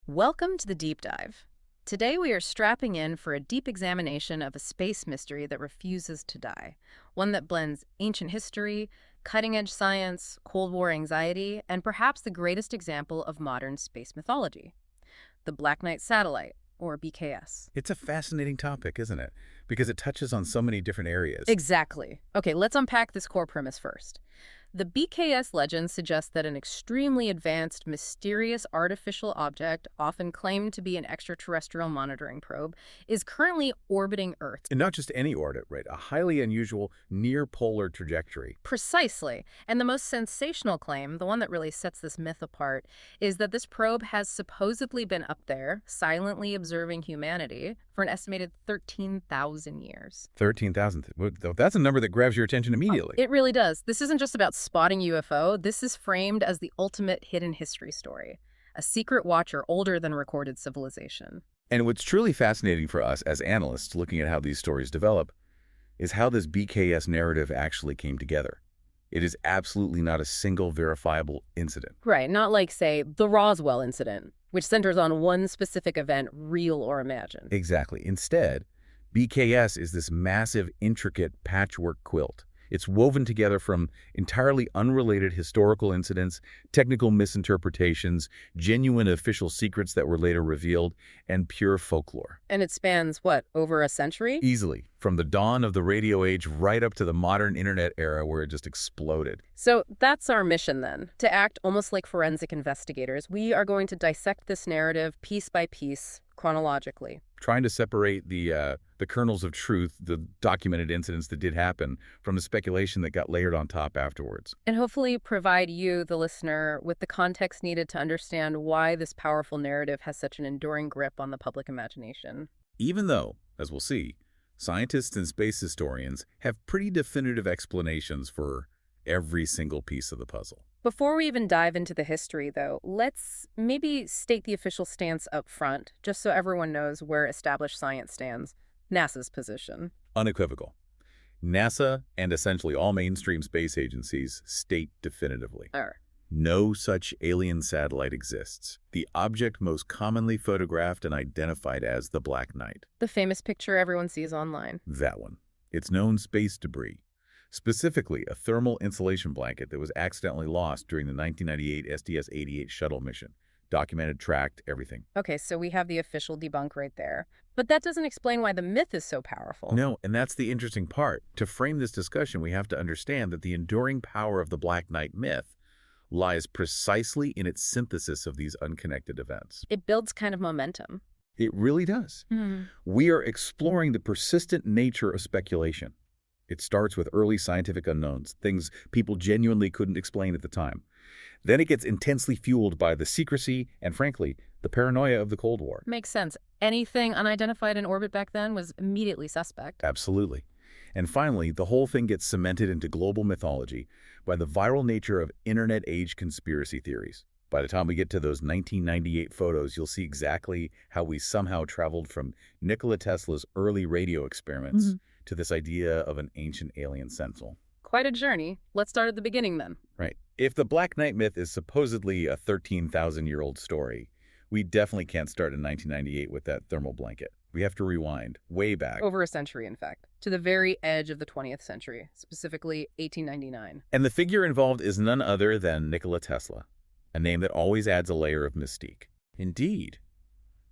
Welcome to the Deep Dive. Today we are strapping in for a deep examination of a space mystery that refuses to die, one that blends ancient history, cutting-edge science, Cold War anxiety, and perhaps the greatest example of modern space mythology, the Black Knight Satellite, or BKS. It's a fascinating topic, isn't it? Because it touches on so many different areas. Exactly. Okay, let's unpack this core premise first. The BKS legend suggests that an extremely advanced, mysterious artificial object, often claimed to be an extraterrestrial monitoring probe, is currently orbiting Earth. And not just any orbit, right? A highly unusual near-polar trajectory. Precisely. And the most sensational claim, the one that really sets this myth apart, is that this probe has supposedly been up there, silently observing humanity, for an estimated 13,000 years. 13,000. That's a number that grabs your attention immediately. It really does. This isn't just about spotting UFO. This is framed as the ultimate hidden history story, a secret watcher older than recorded civilization. And what's truly fascinating for us as analysts looking at how these stories develop is how this BKS narrative actually came together. It is absolutely not a single verifiable incident. Right, not like, say, the Roswell incident, which centers on one specific event, real or imagined. Exactly. Instead, BKS is this massive, intricate patchwork quilt. It's woven together from entirely unrelated historical incidents, technical misinterpretations, genuine official secrets that were later revealed, and pure folklore. And it spans, what, over a century? Easily, from the dawn of the radio age right up to the modern internet era where it just exploded. So that's our mission then, to act almost like forensic investigators. We are going to dissect this narrative piece by piece, chronologically. Trying to separate the kernels of truth, the documented incidents that did happen, from the speculation that got layered on top afterwards. And hopefully provide you, the listener, with the context needed to understand why this powerful narrative has such an enduring grip on the public imagination. Even though, as we'll see, scientists and space historians have pretty definitive explanations for every single piece of the puzzle. Before we even dive into the history, though, let's maybe state the official stance up front, just so everyone knows where established science stands. NASA's position. Unequivocal. NASA and essentially all mainstream space agencies state definitively. No such alien satellite exists. The object most commonly photographed and identified as the Black Knight. The famous picture everyone sees online. That one. It's known space debris. Specifically, a thermal insulation blanket that was accidentally lost during the 1998 STS-88 shuttle mission. Documented, tracked, everything. Okay, so we have the official debunk right there. But that doesn't explain why the myth is so powerful. No, and that's the interesting part. To frame this discussion, we have to understand that the enduring power of the Black Knight myth lies precisely in its synthesis of these unconnected events. It builds kind of momentum. It really does. We are exploring the persistent nature of speculation. It starts with early scientific unknowns, things people genuinely couldn't explain at the time. Then it gets intensely fueled by the secrecy and, frankly, the paranoia of the Cold War. Makes sense. Anything unidentified in orbit back then was immediately suspect. Absolutely. And finally, the whole thing gets cemented into global mythology by the viral nature of internet-age conspiracy theories. By the time we get to those 1998 photos, you'll see exactly how we somehow traveled from Nikola Tesla's early radio experiments to this idea of an ancient alien sentinel. Quite a journey. Let's start at the beginning then. Right. If the Black Knight myth is supposedly a 13,000-year-old story, we definitely can't start in 1998 with that thermal blanket. We have to rewind way back. Over a century, in fact, to the very edge of the 20th century, specifically 1899. And the figure involved is none other than Nikola Tesla, a name that always adds a layer of mystique. Indeed,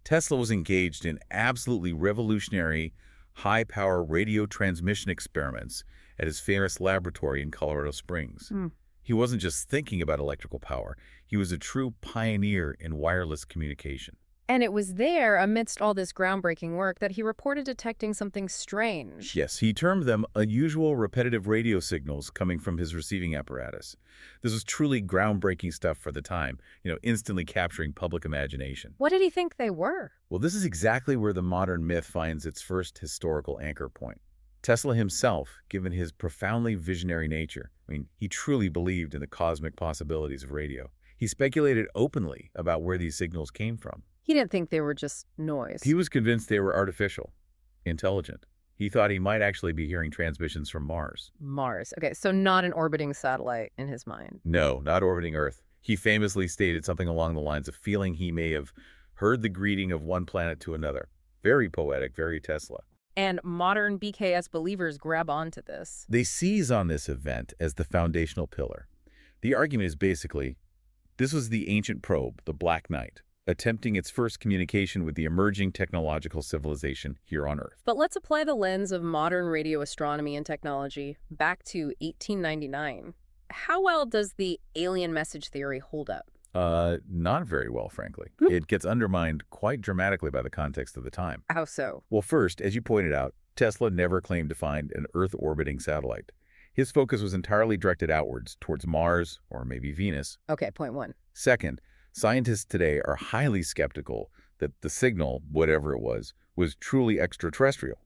Tesla was engaged in absolutely revolutionary, high-power radio transmission experiments at his famous laboratory in Colorado Springs. He wasn't just thinking about electrical power. He was a true pioneer in wireless communication. And it was there, amidst all this groundbreaking work, that he reported detecting something strange. Yes, he termed them unusual repetitive radio signals coming from his receiving apparatus. This was truly groundbreaking stuff for the time, instantly capturing public imagination. What did he think they were? Well, this is exactly where the modern myth finds its first historical anchor point. Tesla himself, given his profoundly visionary nature, he truly believed in the cosmic possibilities of radio. He speculated openly about where these signals came from. He didn't think they were just noise. He was convinced they were artificial, intelligent. He thought he might actually be hearing transmissions from Mars. Mars. Okay, so not an orbiting satellite in his mind. No, not orbiting Earth. He famously stated something along the lines of feeling he may have heard the greeting of one planet to another. Very poetic, very Tesla. And modern BKS believers grab onto this. They seize on this event as the foundational pillar. The argument is basically, this was the ancient probe, the Black Knight, attempting its first communication with the emerging technological civilization here on Earth. But let's apply the lens of modern radio astronomy and technology back to 1899. How well does the alien message theory hold up? Not very well, frankly. It gets undermined quite dramatically by the context of the time. How so? Well, first, as you pointed out, Tesla never claimed to find an Earth-orbiting satellite. His focus was entirely directed outwards, towards Mars or maybe Venus. Okay, point one. Second, scientists today are highly skeptical that the signal, whatever it was truly extraterrestrial.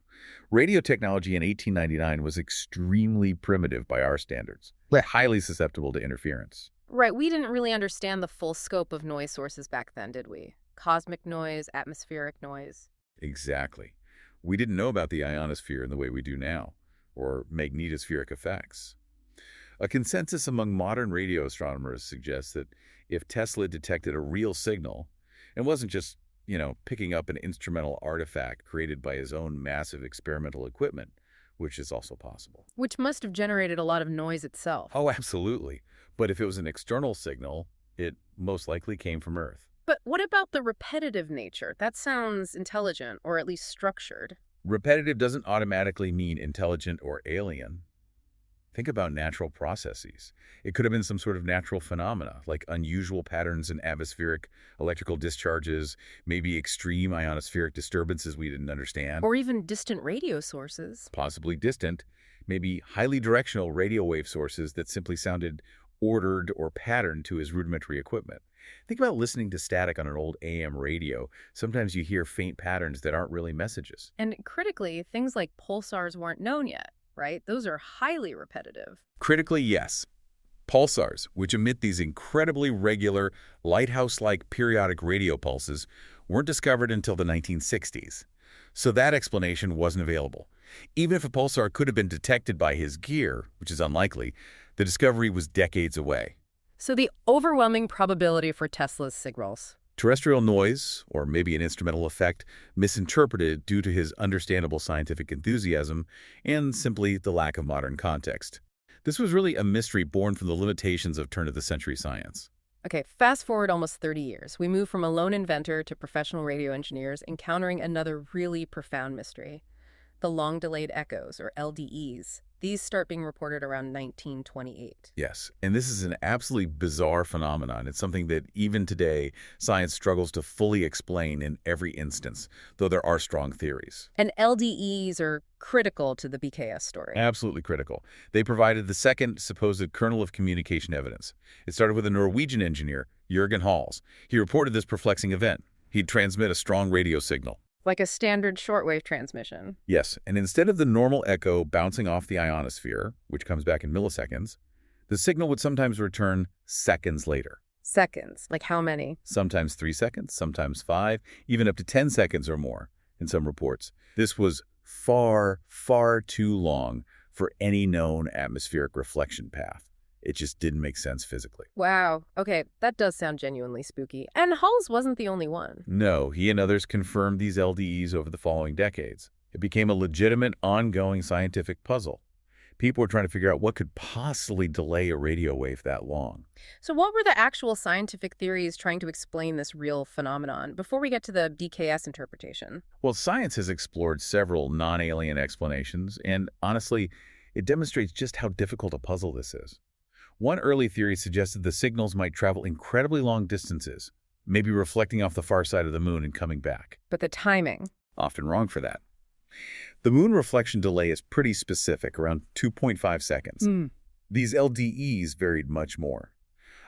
Radio technology in 1899 was extremely primitive by our standards, highly susceptible to interference. Right, we didn't really understand the full scope of noise sources back then, did we? Cosmic noise, atmospheric noise. Exactly. We didn't know about the ionosphere in the way we do now, or magnetospheric effects. A consensus among modern radio astronomers suggests that if Tesla detected a real signal, and wasn't just, picking up an instrumental artifact created by his own massive experimental equipment, which is also possible. Which must have generated a lot of noise itself. Oh, absolutely. But if it was an external signal, it most likely came from Earth. But what about the repetitive nature? That sounds intelligent, or at least structured. Repetitive doesn't automatically mean intelligent or alien. Think about natural processes. It could have been some sort of natural phenomena, like unusual patterns in atmospheric electrical discharges, maybe extreme ionospheric disturbances we didn't understand. Or even distant radio sources. Possibly distant, maybe highly directional radio wave sources that simply sounded ordered or patterned to his rudimentary equipment. Think about listening to static on an old AM radio. Sometimes you hear faint patterns that aren't really messages. And critically, things like pulsars weren't known yet, right? Those are highly repetitive. Critically, yes. Pulsars, which emit these incredibly regular, lighthouse-like periodic radio pulses, weren't discovered until the 1960s. So that explanation wasn't available. Even if a pulsar could have been detected by his gear, which is unlikely, the discovery was decades away. So the overwhelming probability for Tesla's signals. Terrestrial noise, or maybe an instrumental effect, misinterpreted due to his understandable scientific enthusiasm and simply the lack of modern context. This was really a mystery born from the limitations of turn-of-the-century science. Okay, fast forward almost 30 years. We move from a lone inventor to professional radio engineers encountering another really profound mystery. The long-delayed echoes, or LDEs. These start being reported around 1928. Yes, and this is an absolutely bizarre phenomenon. It's something that even today, science struggles to fully explain in every instance, though there are strong theories. And LDEs are critical to the BKS story. Absolutely critical. They provided the second supposed kernel of communication evidence. It started with a Norwegian engineer, Jürgen Hals. He reported this perplexing event. He'd transmit a strong radio signal. Like a standard shortwave transmission. Yes, and instead of the normal echo bouncing off the ionosphere, which comes back in milliseconds, the signal would sometimes return seconds later. Seconds? Like how many? Sometimes 3 seconds, sometimes 5, even up to 10 seconds or more in some reports. This was far, far too long for any known atmospheric reflection path. It just didn't make sense physically. Wow. Okay, that does sound genuinely spooky. And Hulls wasn't the only one. No, he and others confirmed these LDEs over the following decades. It became a legitimate, ongoing scientific puzzle. People were trying to figure out what could possibly delay a radio wave that long. So what were the actual scientific theories trying to explain this real phenomenon before we get to the BKS interpretation? Well, science has explored several non-alien explanations, and honestly, it demonstrates just how difficult a puzzle this is. One early theory suggested the signals might travel incredibly long distances, maybe reflecting off the far side of the moon and coming back. But the timing? Often wrong for that. The moon reflection delay is pretty specific, around 2.5 seconds. These LDEs varied much more.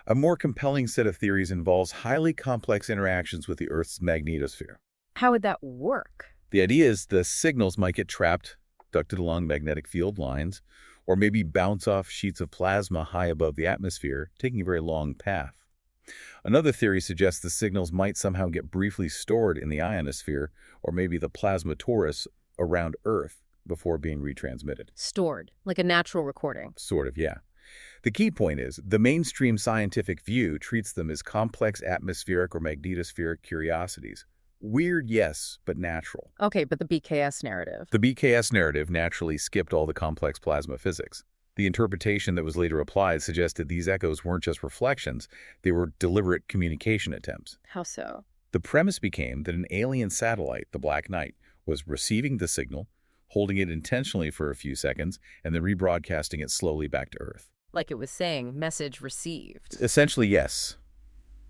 A more compelling set of theories involves highly complex interactions with the Earth's magnetosphere. How would that work? The idea is the signals might get trapped, ducted along magnetic field lines, or maybe bounce off sheets of plasma high above the atmosphere, taking a very long path. Another theory suggests the signals might somehow get briefly stored in the ionosphere, or maybe the plasma torus around Earth before being retransmitted. Stored, like a natural recording. Sort of, yeah. The key point is, the mainstream scientific view treats them as complex atmospheric or magnetospheric curiosities. Weird, yes, but natural. Okay, but the BKS narrative. The BKS narrative naturally skipped all the complex plasma physics. The interpretation that was later applied suggested these echoes weren't just reflections, they were deliberate communication attempts. How so? The premise became that an alien satellite, the Black Knight, was receiving the signal, holding it intentionally for a few seconds, and then rebroadcasting it slowly back to Earth. Like it was saying, message received. Essentially, yes.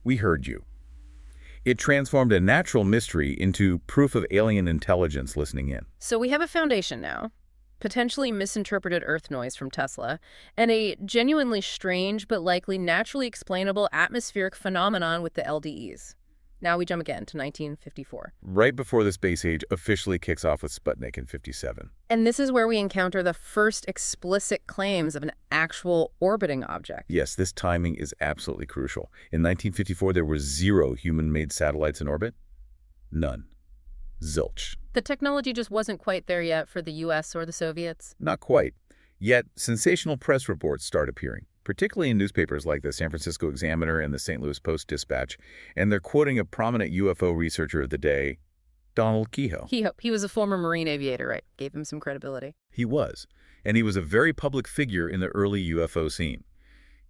We heard you. It transformed a natural mystery into proof of alien intelligence listening in. So we have a foundation now. Potentially misinterpreted Earth noise from Tesla, and a genuinely strange but likely naturally explainable atmospheric phenomenon with the LDEs. Now we jump again to 1954. Right before the space age officially kicks off with Sputnik in '57. And this is where we encounter the first explicit claims of an actual orbiting object. Yes, this timing is absolutely crucial. In 1954, there were 0 human-made satellites in orbit. None. Zilch. The technology just wasn't quite there yet for the US or the Soviets. Not quite. Yet, sensational press reports start appearing, particularly in newspapers like the San Francisco Examiner and the St. Louis Post-Dispatch, and they're quoting a prominent UFO researcher of the day, Donald Keyhoe. He was a former Marine aviator, right? Gave him some credibility. He was, and he was a very public figure in the early UFO scene.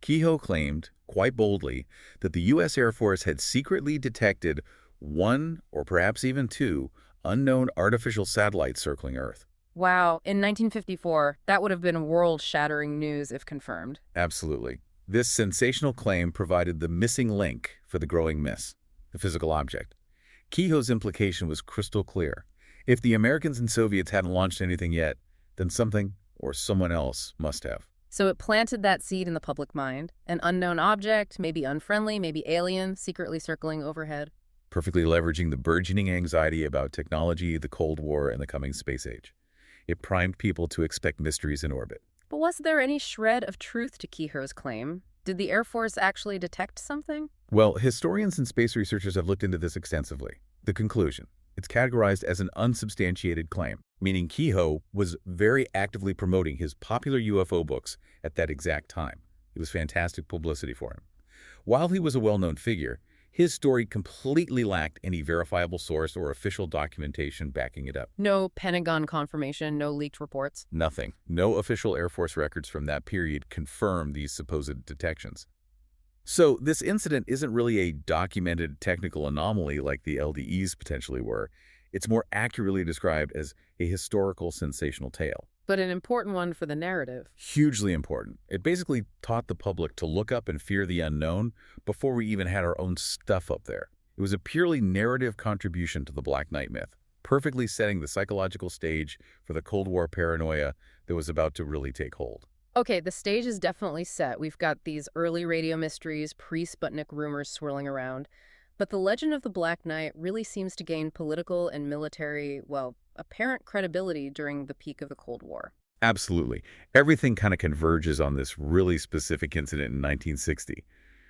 Keyhoe claimed, quite boldly, that the U.S. Air Force had secretly detected 1, or perhaps even 2, unknown artificial satellites circling Earth. Wow, in 1954, that would have been world-shattering news if confirmed. Absolutely. This sensational claim provided the missing link for the growing miss, the physical object. Keyhoe's implication was crystal clear. If the Americans and Soviets hadn't launched anything yet, then something or someone else must have. So it planted that seed in the public mind. An unknown object, maybe unfriendly, maybe alien, secretly circling overhead. Perfectly leveraging the burgeoning anxiety about technology, the Cold War, and the coming space age. It primed people to expect mysteries in orbit. But was there any shred of truth to Keyhoe's claim? Did the Air Force actually detect something? Well, historians and space researchers have looked into this extensively. The conclusion: it's categorized as an unsubstantiated claim, meaning Keyhoe was very actively promoting his popular UFO books at that exact time. It was fantastic publicity for him. While he was a well-known figure, his story completely lacked any verifiable source or official documentation backing it up. No Pentagon confirmation, no leaked reports. Nothing. No official Air Force records from that period confirm these supposed detections. So this incident isn't really a documented technical anomaly like the LDEs potentially were. It's more accurately described as a historical sensational tale. But an important one for the narrative. Hugely important. It basically taught the public to look up and fear the unknown before we even had our own stuff up there. It was a purely narrative contribution to the Black Knight myth, perfectly setting the psychological stage for the Cold War paranoia that was about to really take hold. Okay, the stage is definitely set. We've got these early radio mysteries, pre-Sputnik rumors swirling around. But the legend of the Black Knight really seems to gain political and military, well, apparent credibility during the peak of the Cold War. Absolutely. Everything kind of converges on this really specific incident in 1960,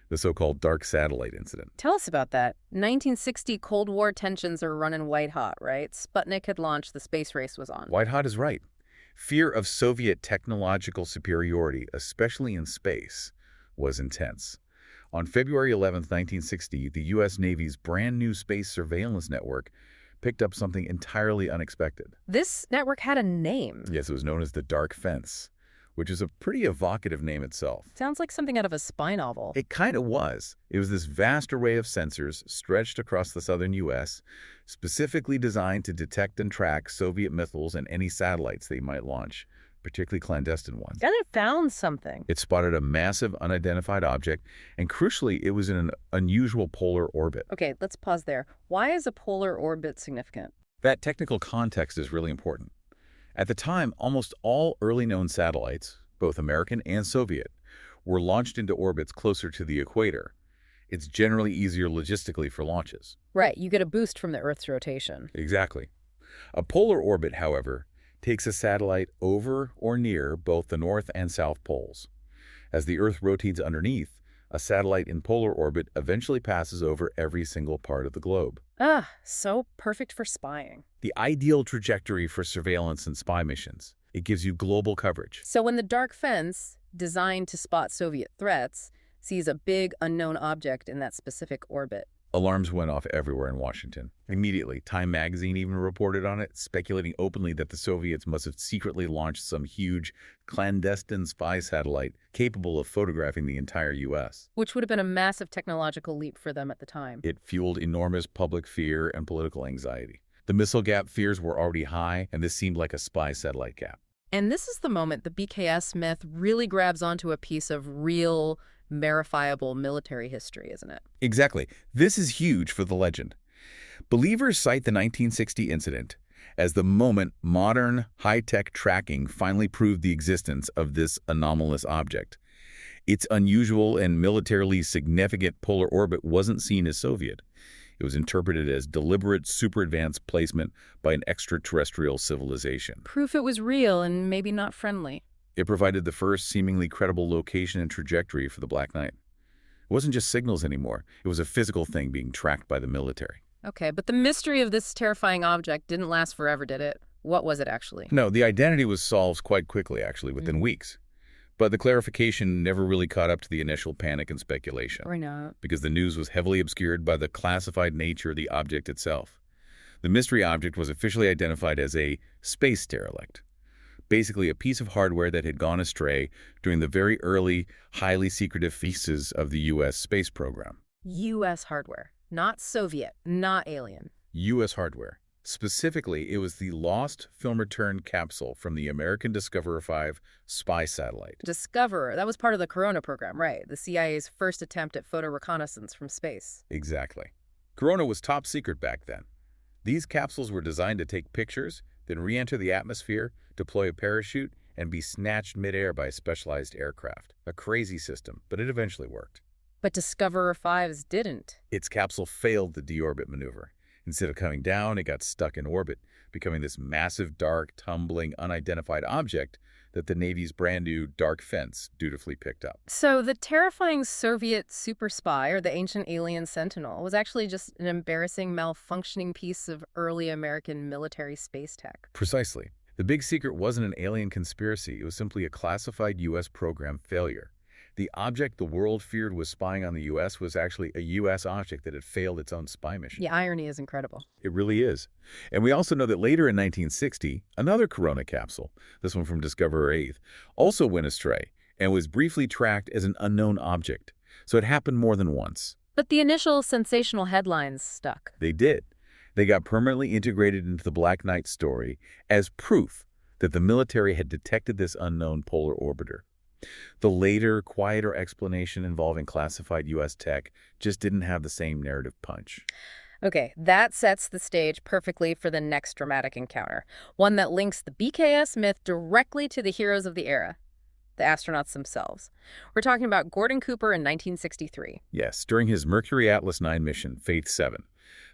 the so-called dark satellite incident. Tell us about that. 1960 Cold War tensions are running white hot, right? Sputnik had launched, the space race was on. White hot is right. Fear of Soviet technological superiority, especially in space, was intense. On February 11, 1960, the U.S. Navy's brand new space surveillance network picked up something entirely unexpected. This network had a name. Yes, it was known as the Dark Fence, which is a pretty evocative name itself. Sounds like something out of a spy novel. It kind of was. It was this vast array of sensors stretched across the southern U.S., specifically designed to detect and track Soviet missiles and any satellites they might launch, particularly clandestine ones. And it found something. It spotted a massive unidentified object, and crucially, it was in an unusual polar orbit. Okay, let's pause there. Why is a polar orbit significant? That technical context is really important. At the time, almost all early known satellites, both American and Soviet, were launched into orbits closer to the equator. It's generally easier logistically for launches. Right, you get a boost from the Earth's rotation. Exactly. A polar orbit, however, takes a satellite over or near both the north and south poles. As the Earth rotates underneath, a satellite in polar orbit eventually passes over every single part of the globe. Ah, so perfect for spying. The ideal trajectory for surveillance and spy missions. It gives you global coverage. So when the dark fence designed to spot Soviet threats, sees a big unknown object in that specific orbit. Alarms went off everywhere in Washington. Immediately, Time magazine even reported on it, speculating openly that the Soviets must have secretly launched some huge, clandestine spy satellite capable of photographing the entire U.S. Which would have been a massive technological leap for them at the time. It fueled enormous public fear and political anxiety. The missile gap fears were already high, and this seemed like a spy satellite gap. And this is the moment the BKS myth really grabs onto a piece of real, verifiable military history, isn't it? Exactly. This is huge for the legend. Believers cite the 1960 incident as the moment modern, high-tech tracking finally proved the existence of this anomalous object. Its unusual and militarily significant polar orbit wasn't seen as Soviet. It was interpreted as deliberate, super-advanced placement by an extraterrestrial civilization. Proof it was real and maybe not friendly. It provided the first seemingly credible location and trajectory for the Black Knight. It wasn't just signals anymore. It was a physical thing being tracked by the military. Okay, but the mystery of this terrifying object didn't last forever, did it? What was it actually? No, the identity was solved quite quickly, actually, within weeks. But the clarification never really caught up to the initial panic and speculation. Or not. Because the news was heavily obscured by the classified nature of the object itself. The mystery object was officially identified as a space derelict. Basically a piece of hardware that had gone astray during the very early, highly secretive phases of the U.S. space program. U.S. hardware. Not Soviet. Not alien. U.S. hardware. Specifically, it was the lost film return capsule from the American Discoverer 5 spy satellite. Discoverer. That was part of the Corona program, right? The CIA's first attempt at photo reconnaissance from space. Exactly. Corona was top secret back then. These capsules were designed to take pictures, then re-enter the atmosphere, deploy a parachute, and be snatched midair by a specialized aircraft. A crazy system, but it eventually worked. But Discoverer 5's didn't. Its capsule failed the deorbit maneuver. Instead of coming down, it got stuck in orbit, becoming this massive, dark, tumbling, unidentified object that the Navy's brand-new Dark Fence dutifully picked up. So the terrifying Soviet super spy, or the ancient alien sentinel, was actually just an embarrassing, malfunctioning piece of early American military space tech. Precisely. The big secret wasn't an alien conspiracy. It was simply a classified U.S. program failure. The object the world feared was spying on the U.S. was actually a U.S. object that had failed its own spy mission. The irony is incredible. It really is. And we also know that later in 1960, another Corona capsule, this one from Discoverer 8, also went astray and was briefly tracked as an unknown object. So it happened more than once. But the initial sensational headlines stuck. They did. They got permanently integrated into the Black Knight story as proof that the military had detected this unknown polar orbiter. The later, quieter explanation involving classified U.S. tech just didn't have the same narrative punch. Okay, that sets the stage perfectly for the next dramatic encounter, one that links the BKS myth directly to the heroes of the era, the astronauts themselves. We're talking about Gordon Cooper in 1963. Yes, during his Mercury Atlas 9 mission, Faith 7.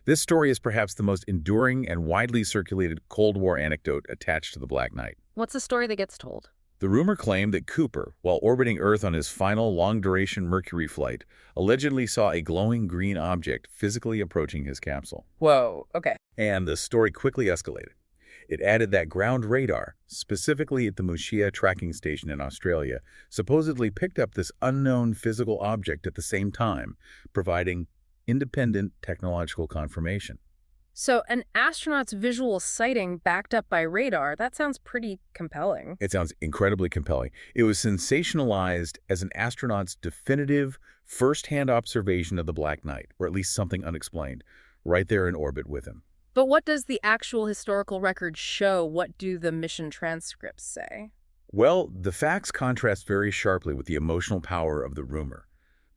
This story is perhaps the most enduring and widely circulated Cold War anecdote attached to the Black Knight. What's the story that gets told? The rumor claimed that Cooper, while orbiting Earth on his final long-duration Mercury flight, allegedly saw a glowing green object physically approaching his capsule. Whoa, okay. And the story quickly escalated. It added that ground radar, specifically at the Mooshea tracking station in Australia, supposedly picked up this unknown physical object at the same time, providing independent technological confirmation. So an astronaut's visual sighting backed up by radar, that sounds pretty compelling. It sounds incredibly compelling. It was sensationalized as an astronaut's definitive, first-hand observation of the Black Knight, or at least something unexplained, right there in orbit with him. But what does the actual historical record show? What do the mission transcripts say? Well, the facts contrast very sharply with the emotional power of the rumor.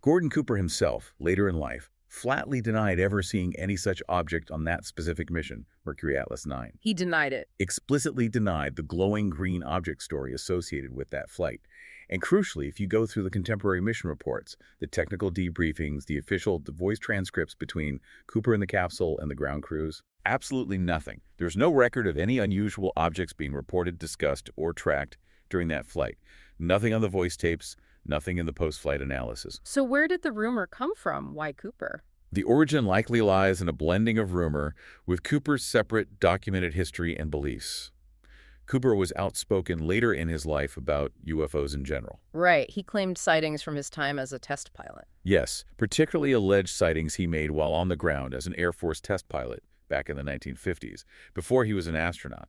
Gordon Cooper himself, later in life, flatly denied ever seeing any such object on that specific mission, Mercury Atlas 9. He denied it. Explicitly denied the glowing green object story associated with that flight. And crucially, if you go through the contemporary mission reports, the technical debriefings, the voice transcripts between Cooper and the capsule and the ground crews, absolutely nothing. There's no record of any unusual objects being reported, discussed, or tracked during that flight. Nothing on the voice tapes, nothing in the post-flight analysis. So where did the rumor come from? Why Cooper? The origin likely lies in a blending of rumor with Cooper's separate documented history and beliefs. Cooper was outspoken later in his life about UFOs in general. Right, he claimed sightings from his time as a test pilot. Yes, particularly alleged sightings he made while on the ground as an Air Force test pilot back in the 1950s, before he was an astronaut.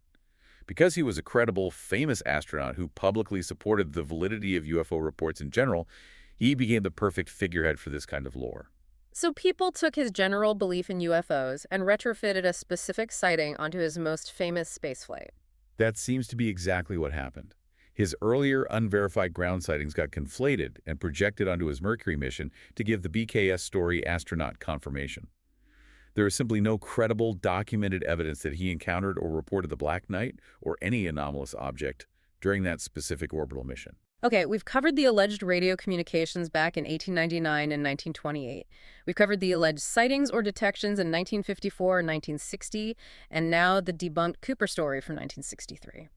Because he was a credible, famous astronaut who publicly supported the validity of UFO reports in general, he became the perfect figurehead for this kind of lore. So people took his general belief in UFOs and retrofitted a specific sighting onto his most famous spaceflight. That seems to be exactly what happened. His earlier unverified ground sightings got conflated and projected onto his Mercury mission to give the BKS story astronaut confirmation. There is simply no credible, documented evidence that he encountered or reported the Black Knight or any anomalous object during that specific orbital mission. Okay, we've covered the alleged radio communications back in 1899 and 1928. We've covered the alleged sightings or detections in 1954 and 1960, and now the debunked Cooper story from 1963.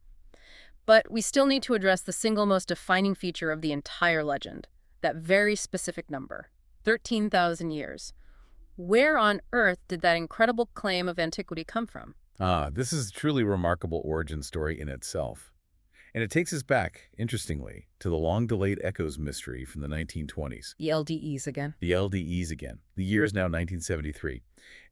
But we still need to address the single most defining feature of the entire legend, that very specific number, 13,000 years. Where on earth did that incredible claim of antiquity come from? This is a truly remarkable origin story in itself. And it takes us back, interestingly, to the long-delayed echoes mystery from the 1920s. The LDEs again. The LDEs again. The year is now 1973.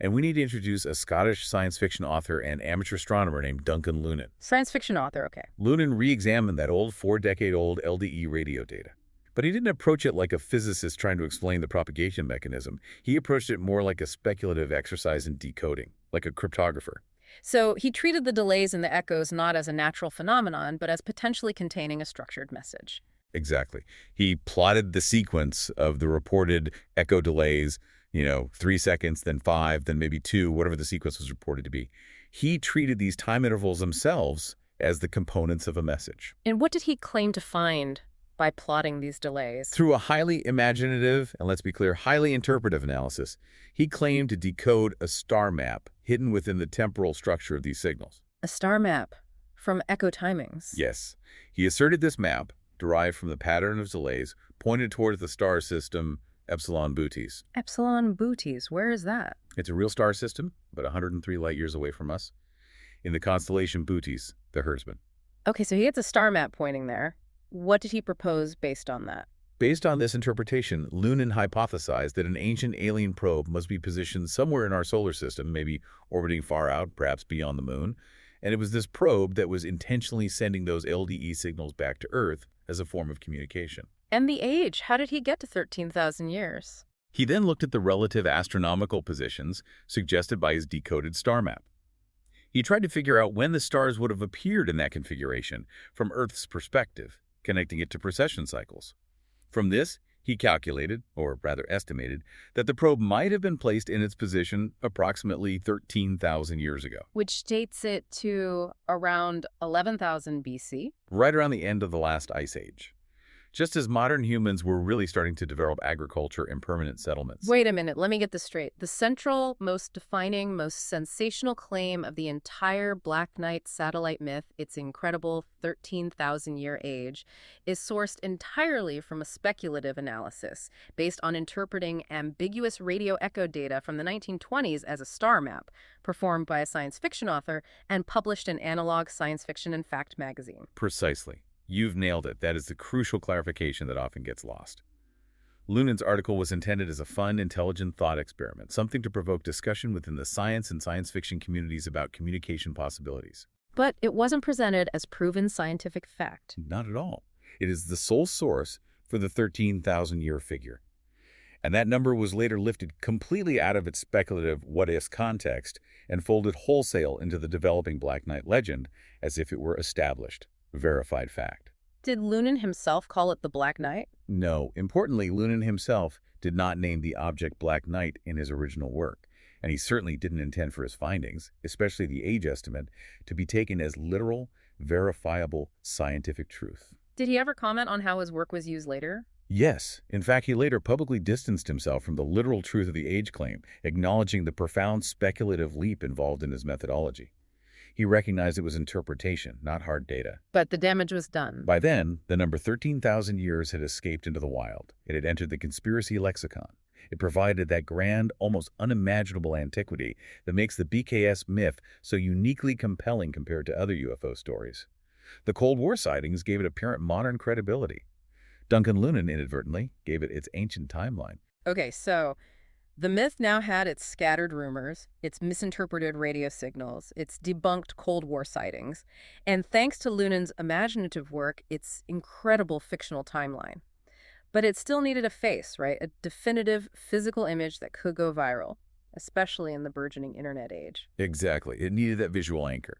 And we need to introduce a Scottish science fiction author and amateur astronomer named Duncan Lunan. Science fiction author, okay. Lunan re-examined that old 4-decade-old LDE radio data. But he didn't approach it like a physicist trying to explain the propagation mechanism. He approached it more like a speculative exercise in decoding, like a cryptographer. So he treated the delays in the echoes not as a natural phenomenon, but as potentially containing a structured message. Exactly. He plotted the sequence of the reported echo delays, 3 seconds, then 5, then maybe 2, whatever the sequence was reported to be. He treated these time intervals themselves as the components of a message. And what did he claim to find by plotting these delays? Through a highly imaginative, and let's be clear, highly interpretive analysis, he claimed to decode a star map hidden within the temporal structure of these signals. A star map from echo timings. Yes. He asserted this map, derived from the pattern of delays, pointed towards the star system Epsilon Bootes. Epsilon Bootes, where is that? It's a real star system, about 103 light-years away from us, in the constellation Bootes, the herdsman. Okay, so he gets a star map pointing there. What did he propose based on that? Based on this interpretation, Lunan hypothesized that an ancient alien probe must be positioned somewhere in our solar system, maybe orbiting far out, perhaps beyond the moon, and it was this probe that was intentionally sending those LDE signals back to Earth as a form of communication. And the age, how did he get to 13,000 years? He then looked at the relative astronomical positions suggested by his decoded star map. He tried to figure out when the stars would have appeared in that configuration from Earth's perspective, connecting it to precession cycles. From this, he calculated, or rather estimated, that the probe might have been placed in its position approximately 13,000 years ago. Which dates it to around 11,000 BC. Right around the end of the last ice age. Just as modern humans were really starting to develop agriculture and permanent settlements. Wait a minute, let me get this straight. The central, most defining, most sensational claim of the entire Black Knight satellite myth, its incredible 13,000-year age, is sourced entirely from a speculative analysis based on interpreting ambiguous radio echo data from the 1920s as a star map, performed by a science fiction author and published in Analog Science Fiction and Fact magazine. Precisely. You've nailed it. That is the crucial clarification that often gets lost. Lunan's article was intended as a fun, intelligent thought experiment, something to provoke discussion within the science and science fiction communities about communication possibilities. But it wasn't presented as proven scientific fact. Not at all. It is the sole source for the 13,000-year figure. And that number was later lifted completely out of its speculative what-if context and folded wholesale into the developing Black Knight legend as if it were established, verified fact. Did Lunan himself call it the Black Knight? No. Importantly, Lunan himself did not name the object Black Knight in his original work, and he certainly didn't intend for his findings, especially the age estimate, to be taken as literal, verifiable scientific truth. Did he ever comment on how his work was used later? Yes. In fact, he later publicly distanced himself from the literal truth of the age claim, acknowledging the profound speculative leap involved in his methodology. He recognized it was interpretation, not hard data. But the damage was done. By then, the number 13,000 years had escaped into the wild. It had entered the conspiracy lexicon. It provided that grand, almost unimaginable antiquity that makes the BKS myth so uniquely compelling compared to other UFO stories. The Cold War sightings gave it apparent modern credibility. Duncan Lunan inadvertently gave it its ancient timeline. Okay, so the myth now had its scattered rumors, its misinterpreted radio signals, its debunked Cold War sightings, and thanks to Lunan's imaginative work, its incredible fictional timeline. But it still needed a face, right? A definitive physical image that could go viral, especially in the burgeoning internet age. Exactly. It needed that visual anchor.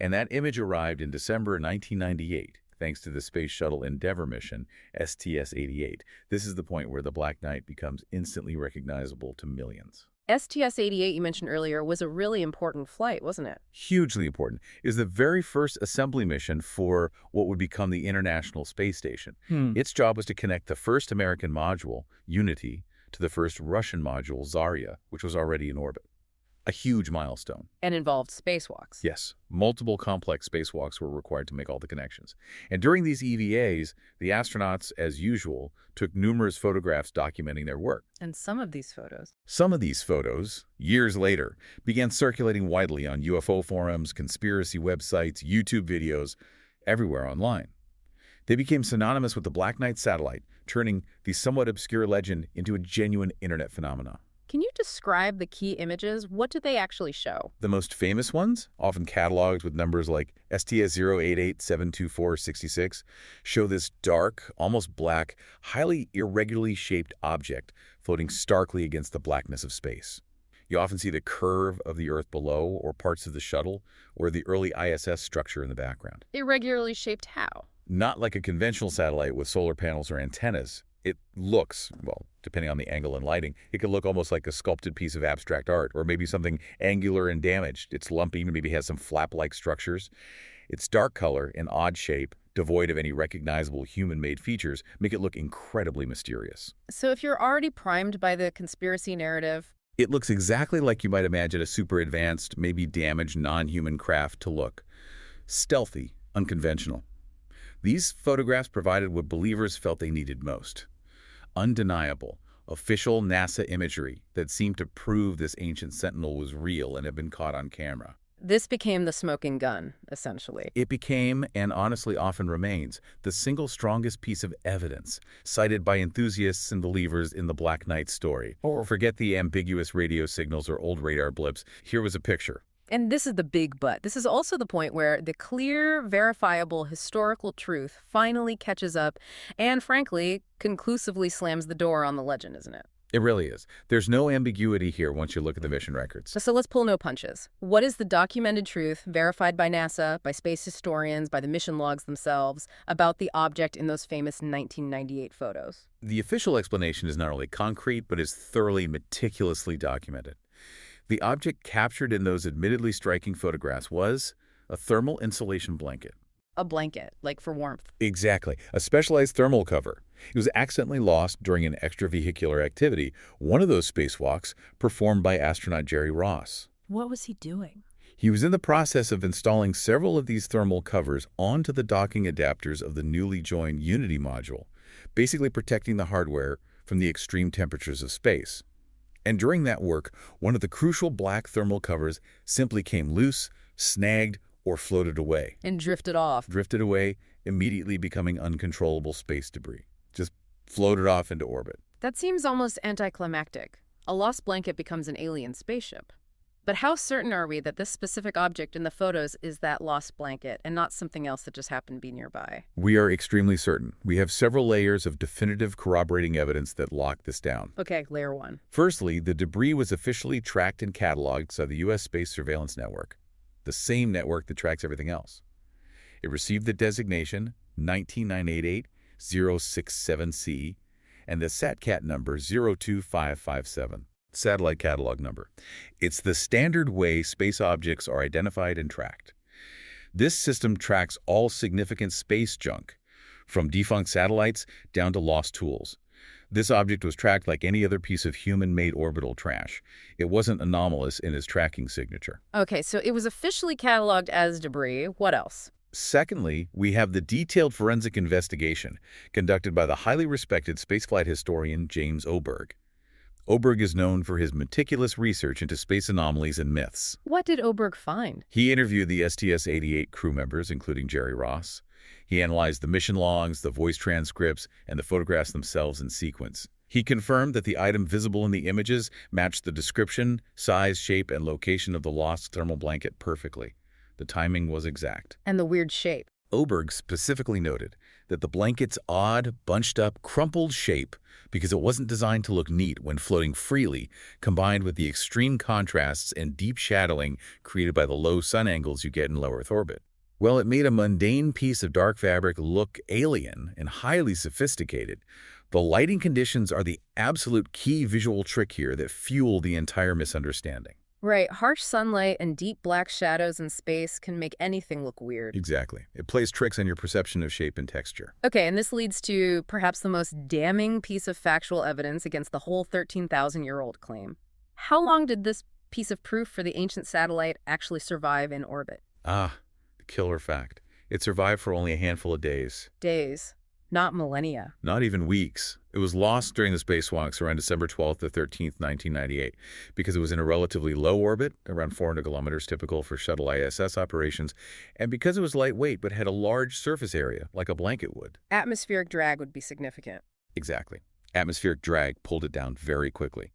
And that image arrived in December 1998, thanks to the Space Shuttle Endeavour mission, STS-88. This is the point where the Black Knight becomes instantly recognizable to millions. STS-88 you mentioned earlier was a really important flight, wasn't it? Hugely important, is the very first assembly mission for what would become the International Space Station. Its job was to connect the first American module, Unity, to the first Russian module, Zarya, which was already in orbit. A huge milestone. And involved spacewalks. Yes, multiple complex spacewalks were required to make all the connections. And during these EVAs, the astronauts, as usual, took numerous photographs documenting their work. And some of these photos. Some of these photos, years later, began circulating widely on UFO forums, conspiracy websites, YouTube videos, everywhere online. They became synonymous with the Black Knight satellite, turning the somewhat obscure legend into a genuine internet phenomenon. Can you describe the key images? What do they actually show? The most famous ones, often cataloged with numbers like STS-088-724-66, show this dark, almost black, highly irregularly shaped object floating starkly against the blackness of space. You often see the curve of the Earth below, or parts of the shuttle, or the early ISS structure in the background. Irregularly shaped how? Not like a conventional satellite with solar panels or antennas. It looks, well, depending on the angle and lighting, it could look almost like a sculpted piece of abstract art, or maybe something angular and damaged. It's lumpy, maybe has some flap-like structures. Its dark color and odd shape, devoid of any recognizable human-made features, make it look incredibly mysterious. So if you're already primed by the conspiracy narrative, It looks exactly like you might imagine a super advanced, maybe damaged non-human craft to look. Stealthy, unconventional. These photographs provided what believers felt they needed most. Undeniable, official NASA imagery that seemed to prove this ancient sentinel was real and had been caught on camera. this became the smoking gun, essentially. It became, and honestly often remains, the single strongest piece of evidence cited by enthusiasts and believers in the Black Knight story. Or forget the ambiguous radio signals or old radar blips. Here was a picture. And this is the big but. This is also the point where the clear, verifiable historical truth finally catches up and, frankly, conclusively slams the door on the legend, isn't it? It really is. There's no ambiguity here once you look at the mission records. So let's pull no punches. What is the documented truth, verified by NASA, by space historians, by the mission logs themselves, about the object in those famous 1998 photos? The official explanation is not only concrete, but is thoroughly, meticulously documented. The object captured in those admittedly striking photographs was a thermal insulation blanket. A blanket, like for warmth. Exactly. A specialized thermal cover. It was accidentally lost during an extravehicular activity, one of those spacewalks performed by astronaut Jerry Ross. What was he doing? He was in the process of installing several of these thermal covers onto the docking adapters of the newly joined Unity module, basically protecting the hardware from the extreme temperatures of space. And during that work, one of the crucial black thermal covers simply came loose, snagged, or floated away. And drifted off. Drifted away, immediately becoming uncontrollable space debris. Just floated off into orbit. That seems almost anticlimactic. A lost blanket becomes an alien spaceship. But how certain are we that this specific object in the photos is that lost blanket and not something else that just happened to be nearby? We are extremely certain. We have several layers of definitive corroborating evidence that lock this down. Okay, layer one. Firstly, the debris was officially tracked and cataloged by the U.S. Space Surveillance Network, the same network that tracks everything else. It received the designation 19988-067C and the SATCAT number 02557. Satellite catalog number. It's the standard way space objects are identified and tracked. This system tracks all significant space junk, from defunct satellites down to lost tools. This object was tracked like any other piece of human-made orbital trash. It wasn't anomalous in its tracking signature. Okay, so it was officially cataloged as debris. What else? Secondly, we have the detailed forensic investigation conducted by the highly respected spaceflight historian James Oberg. Oberg is known for his meticulous research into space anomalies and myths. What did Oberg find? He interviewed the STS-88 crew members, including Jerry Ross. He analyzed the mission logs, the voice transcripts, and the photographs themselves in sequence. He confirmed that the item visible in the images matched the description, size, shape, and location of the lost thermal blanket perfectly. The timing was exact. And the weird shape. Oberg specifically noted that the blanket's odd, bunched-up, crumpled shape, because it wasn't designed to look neat when floating freely, combined with the extreme contrasts and deep shadowing created by the low sun angles you get in low Earth orbit. Well, it made a mundane piece of dark fabric look alien and highly sophisticated. The lighting conditions are the absolute key visual trick here that fuel the entire misunderstanding. Right, harsh sunlight and deep black shadows in space can make anything look weird. Exactly. It plays tricks on your perception of shape and texture. Okay, and this leads to perhaps the most damning piece of factual evidence against the whole 13,000-year-old claim. How long did this piece of proof for the ancient satellite actually survive in orbit? Ah, the killer fact. It survived for only a handful of days. Days, not millennia. Not even weeks. It was lost during the spacewalks around December 12th to 13th, 1998, because it was in a relatively low orbit, around 400 kilometers, typical for shuttle ISS operations, and because it was lightweight but had a large surface area, like a blanket would. Atmospheric drag would be significant. Exactly. Atmospheric drag pulled it down very quickly.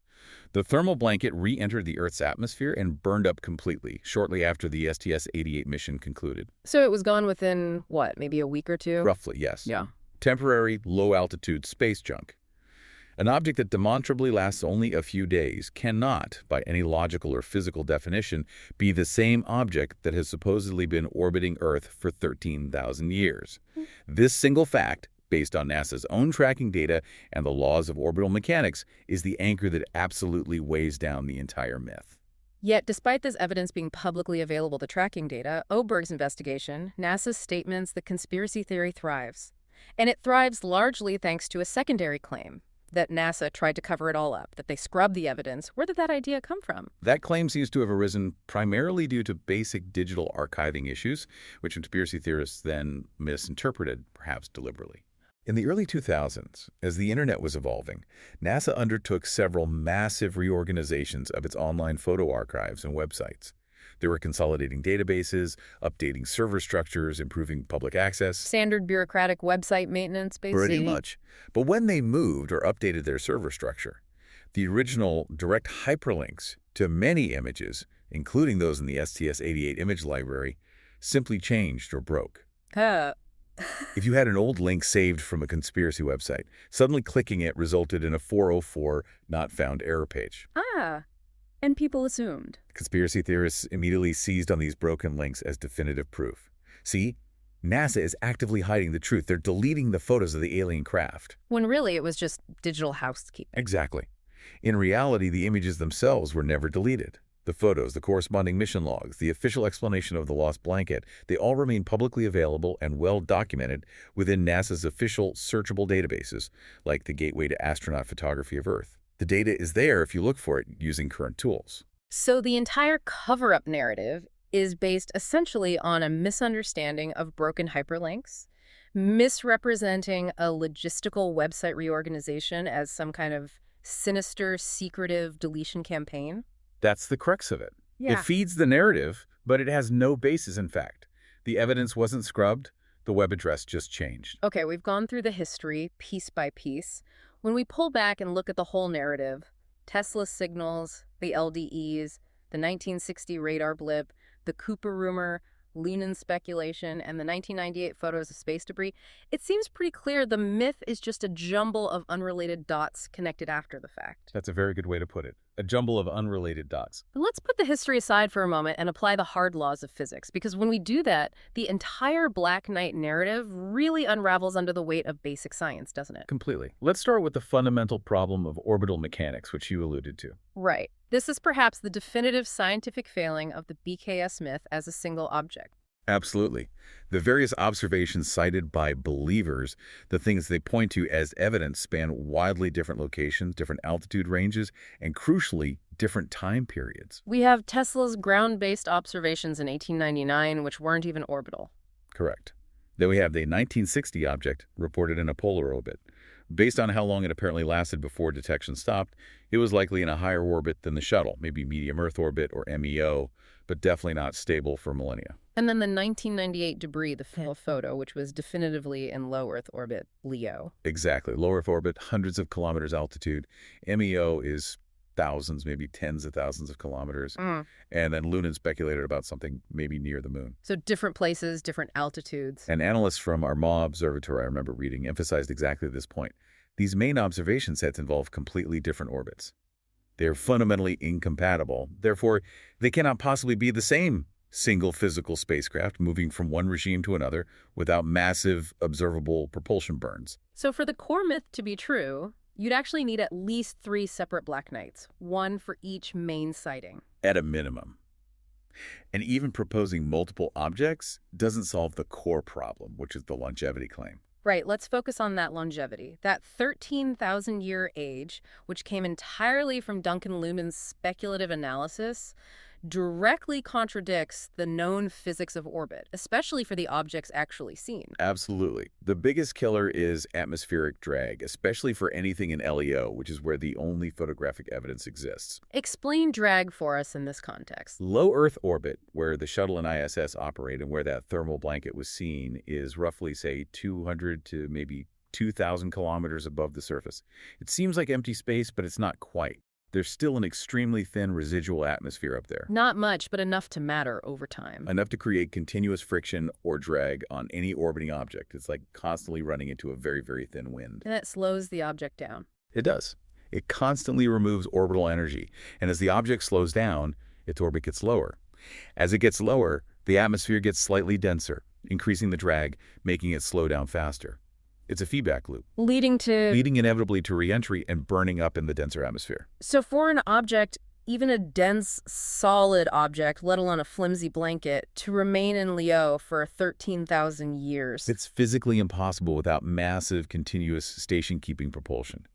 The thermal blanket re-entered the Earth's atmosphere and burned up completely shortly after the STS-88 mission concluded. So it was gone within, what, maybe a week or two? Roughly, yes. Yeah. Temporary, low-altitude space junk. An object that demonstrably lasts only a few days cannot, by any logical or physical definition, be the same object that has supposedly been orbiting Earth for 13,000 years. This single fact, based on NASA's own tracking data and the laws of orbital mechanics, is the anchor that absolutely weighs down the entire myth. Yet, despite this evidence being publicly available, the tracking data, Oberg's investigation, NASA's statements, the conspiracy theory thrives. And it thrives largely thanks to a secondary claim that NASA tried to cover it all up, that they scrubbed the evidence. Where did that idea come from? That claim seems to have arisen primarily due to basic digital archiving issues, which conspiracy theorists then misinterpreted, perhaps deliberately. In the early 2000s, as the internet was evolving, NASA undertook several massive reorganizations of its online photo archives and websites. They were consolidating databases, updating server structures, improving public access. Standard bureaucratic website maintenance, basically. Pretty much. But when they moved or updated their server structure, the original direct hyperlinks to many images, including those in the STS-88 image library, simply changed or broke. If you had an old link saved from a conspiracy website, suddenly clicking it resulted in a 404 not found error page. And people assumed. Conspiracy theorists immediately seized on these broken links as definitive proof. See, NASA is actively hiding the truth. They're deleting the photos of the alien craft. When really it was just digital housekeeping. Exactly. In reality, the images themselves were never deleted. The photos, the corresponding mission logs, the official explanation of the lost blanket, they all remain publicly available and well documented within NASA's official searchable databases, like the Gateway to Astronaut Photography of Earth. The data is there if you look for it using current tools. So the entire cover-up narrative is based essentially on a misunderstanding of broken hyperlinks, misrepresenting a logistical website reorganization as some kind of sinister, secretive deletion campaign. That's the crux of it. Yeah. It feeds the narrative, but it has no basis in fact. The evidence wasn't scrubbed, the web address just changed. Okay, we've gone through the history piece by piece. When we pull back and look at the whole narrative, Tesla's signals, the LDEs, the 1960 radar blip, the Cooper rumor, Lenin speculation, and the 1998 photos of space debris, it seems pretty clear the myth is just a jumble of unrelated dots connected after the fact. That's a very good way to put it. A jumble of unrelated dots. But let's put the history aside for a moment and apply the hard laws of physics, because when we do that, the entire Black Knight narrative really unravels under the weight of basic science, doesn't it? Completely. Let's start with the fundamental problem of orbital mechanics, which you alluded to. Right. This is perhaps the definitive scientific failing of the BKS myth as a single object. Absolutely. The various observations cited by believers, the things they point to as evidence, span widely different locations, different altitude ranges, and crucially, different time periods. We have Tesla's ground-based observations in 1899, which weren't even orbital. Correct. Then we have the 1960 object reported in a polar orbit. Based on how long it apparently lasted before detection stopped, it was likely in a higher orbit than the shuttle, maybe medium Earth orbit or MEO, but definitely not stable for millennia. And then the 1998 debris, the photo, which was definitively in low Earth orbit, LEO. Exactly. Low Earth orbit, hundreds of kilometers altitude. MEO is thousands, maybe tens of thousands of kilometers. And then Lunin speculated about something maybe near the moon. So different places, different altitudes. And analysts from our MAW observatory, I remember reading, emphasized exactly this point. These main observation sets involve completely different orbits. They are fundamentally incompatible. Therefore, they cannot possibly be the same single physical spacecraft moving from one regime to another without massive observable propulsion burns. So for the core myth to be true, you'd actually need at least 3 separate Black Knights, one for each main sighting. At a minimum. And even proposing multiple objects doesn't solve the core problem, which is the longevity claim. Right, let's focus on that longevity. That 13,000-year age, which came entirely from Duncan Lumen's speculative analysis, directly contradicts the known physics of orbit, especially for the objects actually seen. Absolutely. The biggest killer is atmospheric drag, especially for anything in LEO, which is where the only photographic evidence exists. Explain drag for us in this context. Low Earth orbit, where the shuttle and ISS operate and where that thermal blanket was seen, is roughly, say, 200 to maybe 2,000 kilometers above the surface. It seems like empty space, but it's not quite. There's still an extremely thin residual atmosphere up there. Not much, but enough to matter over time. Enough to create continuous friction or drag on any orbiting object. It's like constantly running into a very, very thin wind. And that slows the object down. It does. It constantly removes orbital energy. And as the object slows down, its orbit gets lower. As it gets lower, the atmosphere gets slightly denser, increasing the drag, making it slow down faster. It's a feedback loop. Leading inevitably to re-entry and burning up in the denser atmosphere. So for an object, even a dense, solid object, let alone a flimsy blanket, to remain in LEO for 13,000 years. It's physically impossible without massive, continuous station-keeping propulsion.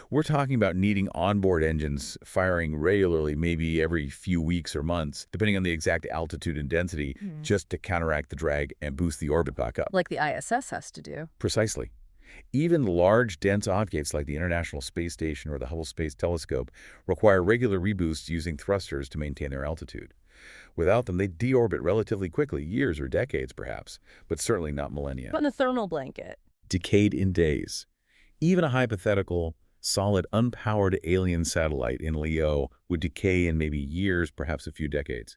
We're talking about needing onboard engines firing regularly, maybe every few weeks or months, depending on the exact altitude and density, just to counteract the drag and boost the orbit back up. Like the ISS has to do. Precisely. Even large, dense objects like the International Space Station or the Hubble Space Telescope require regular reboosts using thrusters to maintain their altitude. Without them, they deorbit relatively quickly, years or decades perhaps, but certainly not millennia. But in a thermal blanket. Decayed in days. Even a hypothetical, solid, unpowered alien satellite in LEO would decay in maybe years, perhaps a few decades.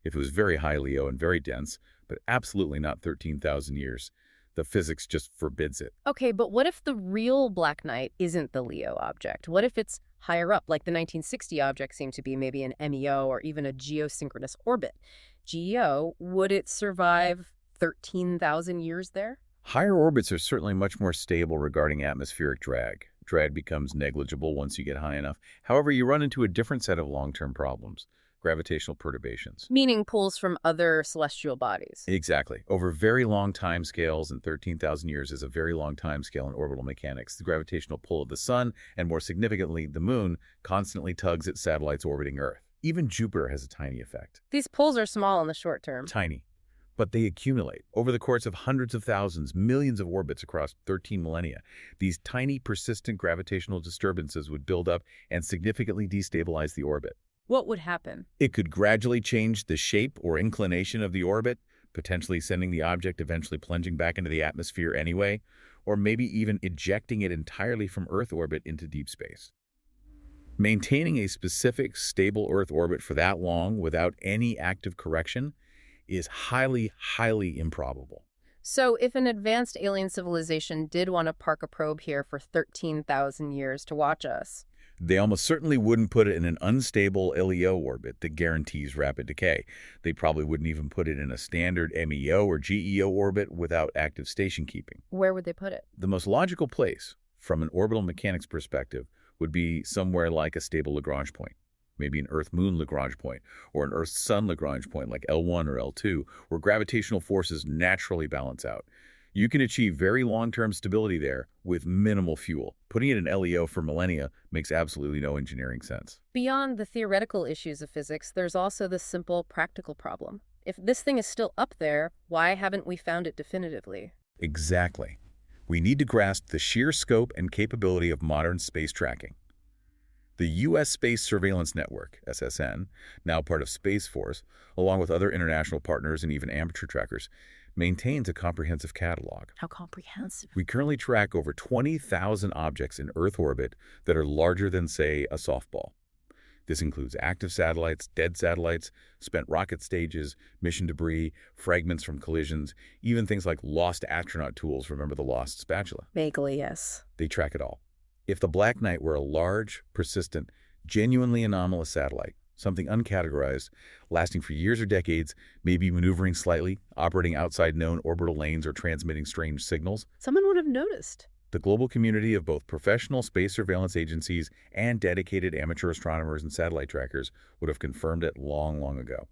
If it was very high LEO and very dense, but absolutely not 13,000 years. The physics just forbids it. Okay, but what if the real Black Knight isn't the LEO object? What if it's higher up, like the 1960 object seemed to be, maybe an MEO or even a geosynchronous orbit? GEO, would it survive 13,000 years there? Higher orbits are certainly much more stable regarding atmospheric drag. Drag becomes negligible once you get high enough. However, you run into a different set of long-term problems. Gravitational perturbations. Meaning pulls from other celestial bodies. Exactly. Over very long time scales, and 13,000 years is a very long time scale in orbital mechanics, the gravitational pull of the sun, and more significantly, the moon, constantly tugs at satellites orbiting Earth. Even Jupiter has a tiny effect. These pulls are small in the short term. Tiny. But they accumulate. Over the course of hundreds of thousands, millions of orbits across 13 millennia, these tiny, persistent gravitational disturbances would build up and significantly destabilize the orbit. What would happen? It could gradually change the shape or inclination of the orbit, potentially sending the object eventually plunging back into the atmosphere anyway, or maybe even ejecting it entirely from Earth orbit into deep space. Maintaining a specific, stable Earth orbit for that long without any active correction is highly, highly improbable. So if an advanced alien civilization did want to park a probe here for 13,000 years to watch us, they almost certainly wouldn't put it in an unstable LEO orbit that guarantees rapid decay. They probably wouldn't even put it in a standard MEO or GEO orbit without active station keeping. Where would they put it? The most logical place, from an orbital mechanics perspective, would be somewhere like a stable Lagrange point. Maybe an Earth-Moon Lagrange point, or an Earth-Sun Lagrange point like L1 or L2, where gravitational forces naturally balance out. You can achieve very long-term stability there with minimal fuel. Putting it in LEO for millennia makes absolutely no engineering sense. Beyond the theoretical issues of physics, there's also the simple practical problem. If this thing is still up there, why haven't we found it definitively? Exactly. We need to grasp the sheer scope and capability of modern space tracking. The U.S. Space Surveillance Network, SSN, now part of Space Force, along with other international partners and even amateur trackers, maintains a comprehensive catalog. How comprehensive. We currently track over 20,000 objects in Earth orbit that are larger than, say, a softball. This includes active satellites, dead satellites, spent rocket stages, mission debris, fragments from collisions, even things like lost astronaut tools. Remember the lost spatula? Vaguely, yes. They track it all. If the Black Knight were a large, persistent, genuinely anomalous satellite, something uncategorized, lasting for years or decades, maybe maneuvering slightly, operating outside known orbital lanes or transmitting strange signals, Someone would have noticed. the global community of both professional space surveillance agencies and dedicated amateur astronomers and satellite trackers would have confirmed it long, long ago.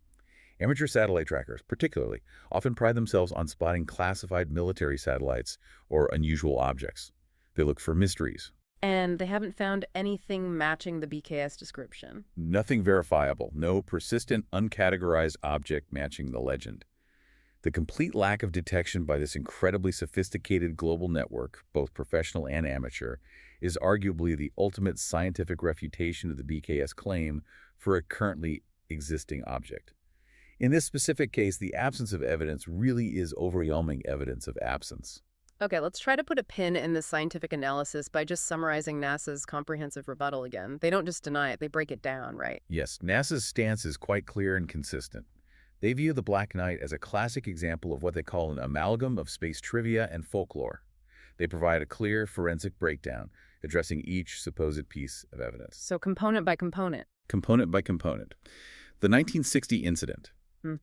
Amateur satellite trackers, particularly, often pride themselves on spotting classified military satellites or unusual objects. They look for mysteries. And they haven't found anything matching the BKS description. Nothing verifiable, no persistent, uncategorized object matching the legend. The complete lack of detection by this incredibly sophisticated global network, both professional and amateur, is arguably the ultimate scientific refutation of the BKS claim for a currently existing object. In this specific case, the absence of evidence really is overwhelming evidence of absence. Okay, let's try to put a pin in this scientific analysis by just summarizing NASA's comprehensive rebuttal again. They don't just deny it, they break it down, right? Yes, NASA's stance is quite clear and consistent. They view the Black Knight as a classic example of what they call an amalgam of space trivia and folklore. They provide a clear forensic breakdown, addressing each supposed piece of evidence. So component by component. Component by component. The 1960 incident,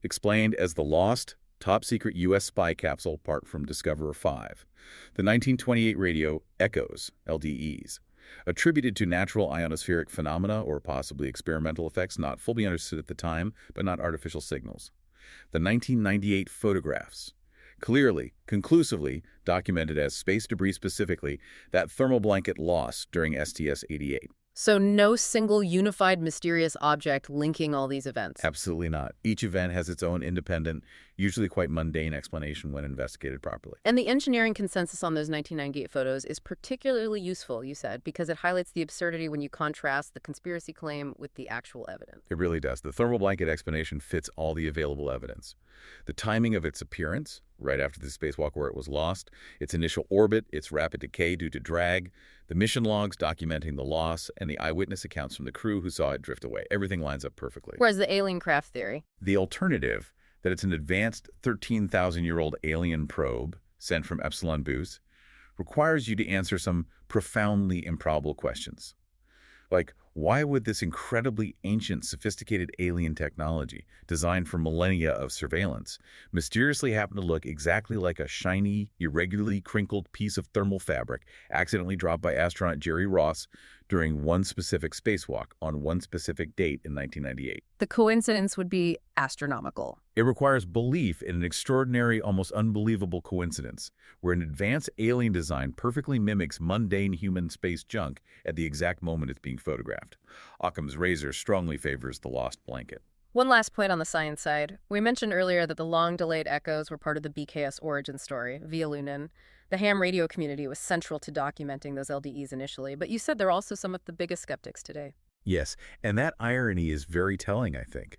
explained as the lost, top-secret U.S. spy capsule part from Discoverer 5. The 1928 radio echoes, LDEs, attributed to natural ionospheric phenomena or possibly experimental effects not fully understood at the time, but not artificial signals. The 1998 photographs, clearly, conclusively documented as space debris specifically, that thermal blanket loss during STS-88. So no single unified mysterious object linking all these events. Absolutely not. Each event has its own independent, usually quite mundane explanation when investigated properly. And the engineering consensus on those 1998 photos is particularly useful, you said, because it highlights the absurdity when you contrast the conspiracy claim with the actual evidence. It really does. The thermal blanket explanation fits all the available evidence. The timing of its appearance, right after the spacewalk where it was lost, its initial orbit, its rapid decay due to drag, the mission logs documenting the loss, and the eyewitness accounts from the crew who saw it drift away. Everything lines up perfectly. Whereas the alien craft theory. The alternative, that it's an advanced 13,000-year-old alien probe sent from Epsilon Boost, requires you to answer some profoundly improbable questions. Like, why would this incredibly ancient, sophisticated alien technology, designed for millennia of surveillance, mysteriously happen to look exactly like a shiny, irregularly crinkled piece of thermal fabric accidentally dropped by astronaut Jerry Ross during one specific spacewalk on one specific date in 1998? The coincidence would be astronomical. It requires belief in an extraordinary, almost unbelievable coincidence, where an advanced alien design perfectly mimics mundane human space junk at the exact moment it's being photographed. Occam's razor strongly favors the lost blanket. One last point on the science side. We mentioned earlier that the long-delayed echoes were part of the BKS origin story, via Lunan. The ham radio community was central to documenting those LDEs initially, but you said they're also some of the biggest skeptics today. Yes, and that irony is very telling, I think.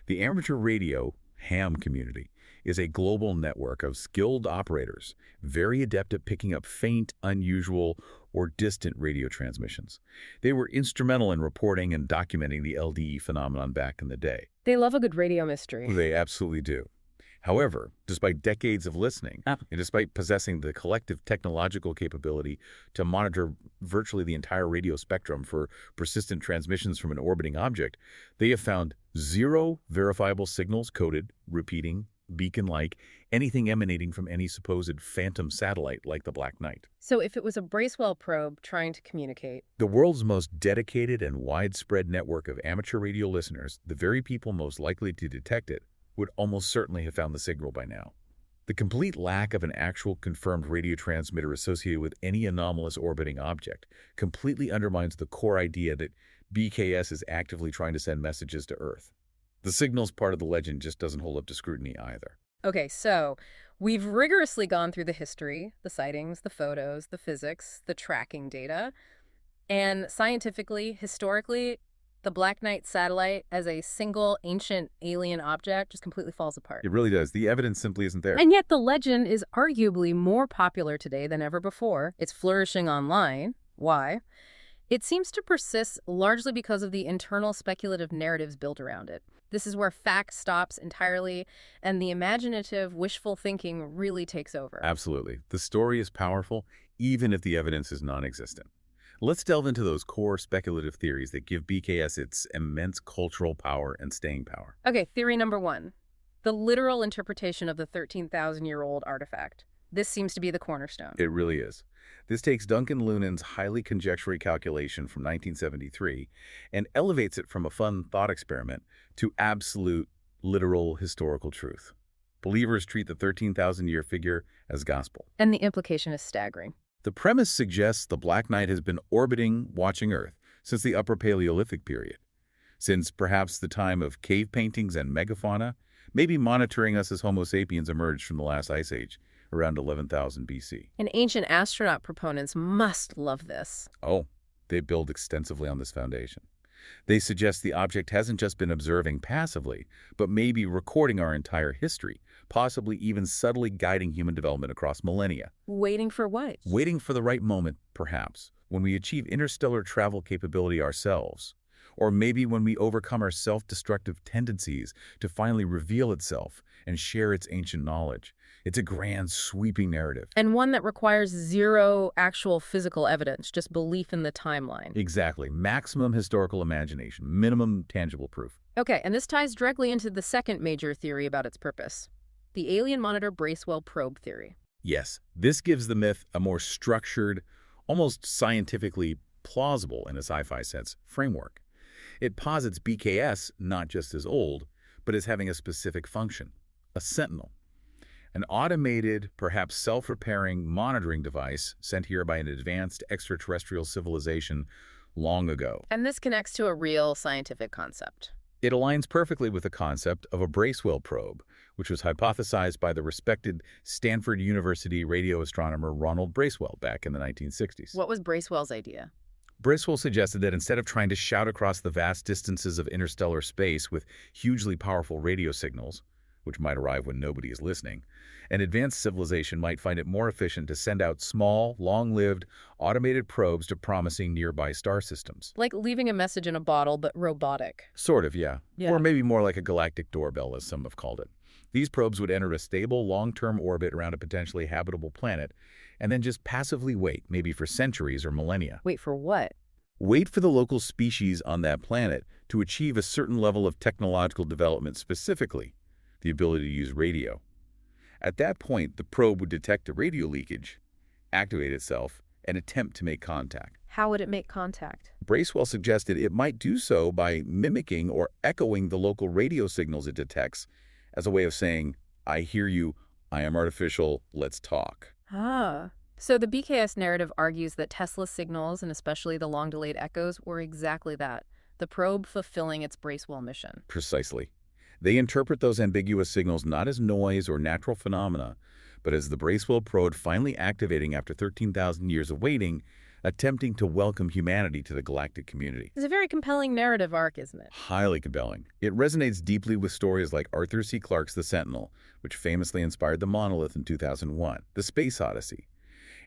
The amateur radio ham community is a global network of skilled operators, very adept at picking up faint, unusual, or distant radio transmissions. They were instrumental in reporting and documenting the LDE phenomenon back in the day. They love a good radio mystery. They absolutely do. However, despite decades of listening, and despite possessing the collective technological capability to monitor virtually the entire radio spectrum for persistent transmissions from an orbiting object, they have found zero verifiable signals coded, repeating, beacon-like, anything emanating from any supposed phantom satellite like the Black Knight. So if it was a Bracewell probe trying to communicate, the world's most dedicated and widespread network of amateur radio listeners, the very people most likely to detect it, would almost certainly have found the signal by now. The complete lack of an actual confirmed radio transmitter associated with any anomalous orbiting object completely undermines the core idea that BKS is actively trying to send messages to Earth. The signal's part of the legend just doesn't hold up to scrutiny either. Okay, so we've rigorously gone through the history, the sightings, the photos, the physics, the tracking data, and scientifically, historically, the Black Knight satellite as a single ancient alien object just completely falls apart. It really does. The evidence simply isn't there. And yet the legend is arguably more popular today than ever before. It's flourishing online. Why? It seems to persist largely because of the internal speculative narratives built around it. This is where fact stops entirely and the imaginative, wishful thinking really takes over. Absolutely. The story is powerful, even if the evidence is non-existent. Let's delve into those core speculative theories that give BKS its immense cultural power and staying power. Okay, theory number one, the literal interpretation of the 13,000-year-old artifact. This seems to be the cornerstone. It really is. This takes Duncan Lunan's highly conjectural calculation from 1973 and elevates it from a fun thought experiment to absolute, literal historical truth. Believers treat the 13,000-year figure as gospel. And the implication is staggering. The premise suggests the Black Knight has been orbiting, watching Earth since the Upper Paleolithic period, since perhaps the time of cave paintings and megafauna, maybe monitoring us as Homo sapiens emerged from the last ice age around 11,000 BC. And ancient astronaut proponents must love this. Oh, they build extensively on this foundation. They suggest the object hasn't just been observing passively, but maybe recording our entire history, possibly even subtly guiding human development across millennia. Waiting for what? Waiting for the right moment, perhaps, when we achieve interstellar travel capability ourselves. Or maybe when we overcome our self-destructive tendencies to finally reveal itself and share its ancient knowledge. It's a grand, sweeping narrative. And one that requires zero actual physical evidence, just belief in the timeline. Exactly. Maximum historical imagination, minimum tangible proof. Okay, and this ties directly into the second major theory about its purpose, the Alien Monitor Bracewell Probe theory. Yes, this gives the myth a more structured, almost scientifically plausible in a sci-fi sense, framework. It posits BKS not just as old, but as having a specific function, a sentinel. An automated, perhaps self-repairing monitoring device sent here by an advanced extraterrestrial civilization long ago. And this connects to a real scientific concept. It aligns perfectly with the concept of a Bracewell probe, which was hypothesized by the respected Stanford University radio astronomer Ronald Bracewell back in the 1960s. What was Bracewell's idea? Bracewell suggested that instead of trying to shout across the vast distances of interstellar space with hugely powerful radio signals, which might arrive when nobody is listening, an advanced civilization might find it more efficient to send out small, long-lived, automated probes to promising nearby star systems. Like leaving a message in a bottle, but robotic. Sort of, yeah. Yeah. Or maybe more like a galactic doorbell, as some have called it. These probes would enter a stable, long-term orbit around a potentially habitable planet, and then just passively wait, maybe for centuries or millennia. Wait for what? Wait for the local species on that planet to achieve a certain level of technological development, specifically the ability to use radio. At that point, the probe would detect a radio leakage, activate itself, and attempt to make contact. How would it make contact? Bracewell suggested it might do so by mimicking or echoing the local radio signals it detects as a way of saying, "I hear you, I am artificial, let's talk." Ah. So the BKS narrative argues that Tesla's signals, and especially the long-delayed echoes, were exactly that, the probe fulfilling its Bracewell mission. Precisely. They interpret those ambiguous signals not as noise or natural phenomena, but as the Bracewell probe finally activating after 13,000 years of waiting, attempting to welcome humanity to the galactic community. It's a very compelling narrative arc, isn't it? Highly compelling. It resonates deeply with stories like Arthur C. Clarke's The Sentinel, which famously inspired the monolith in 2001, The Space Odyssey.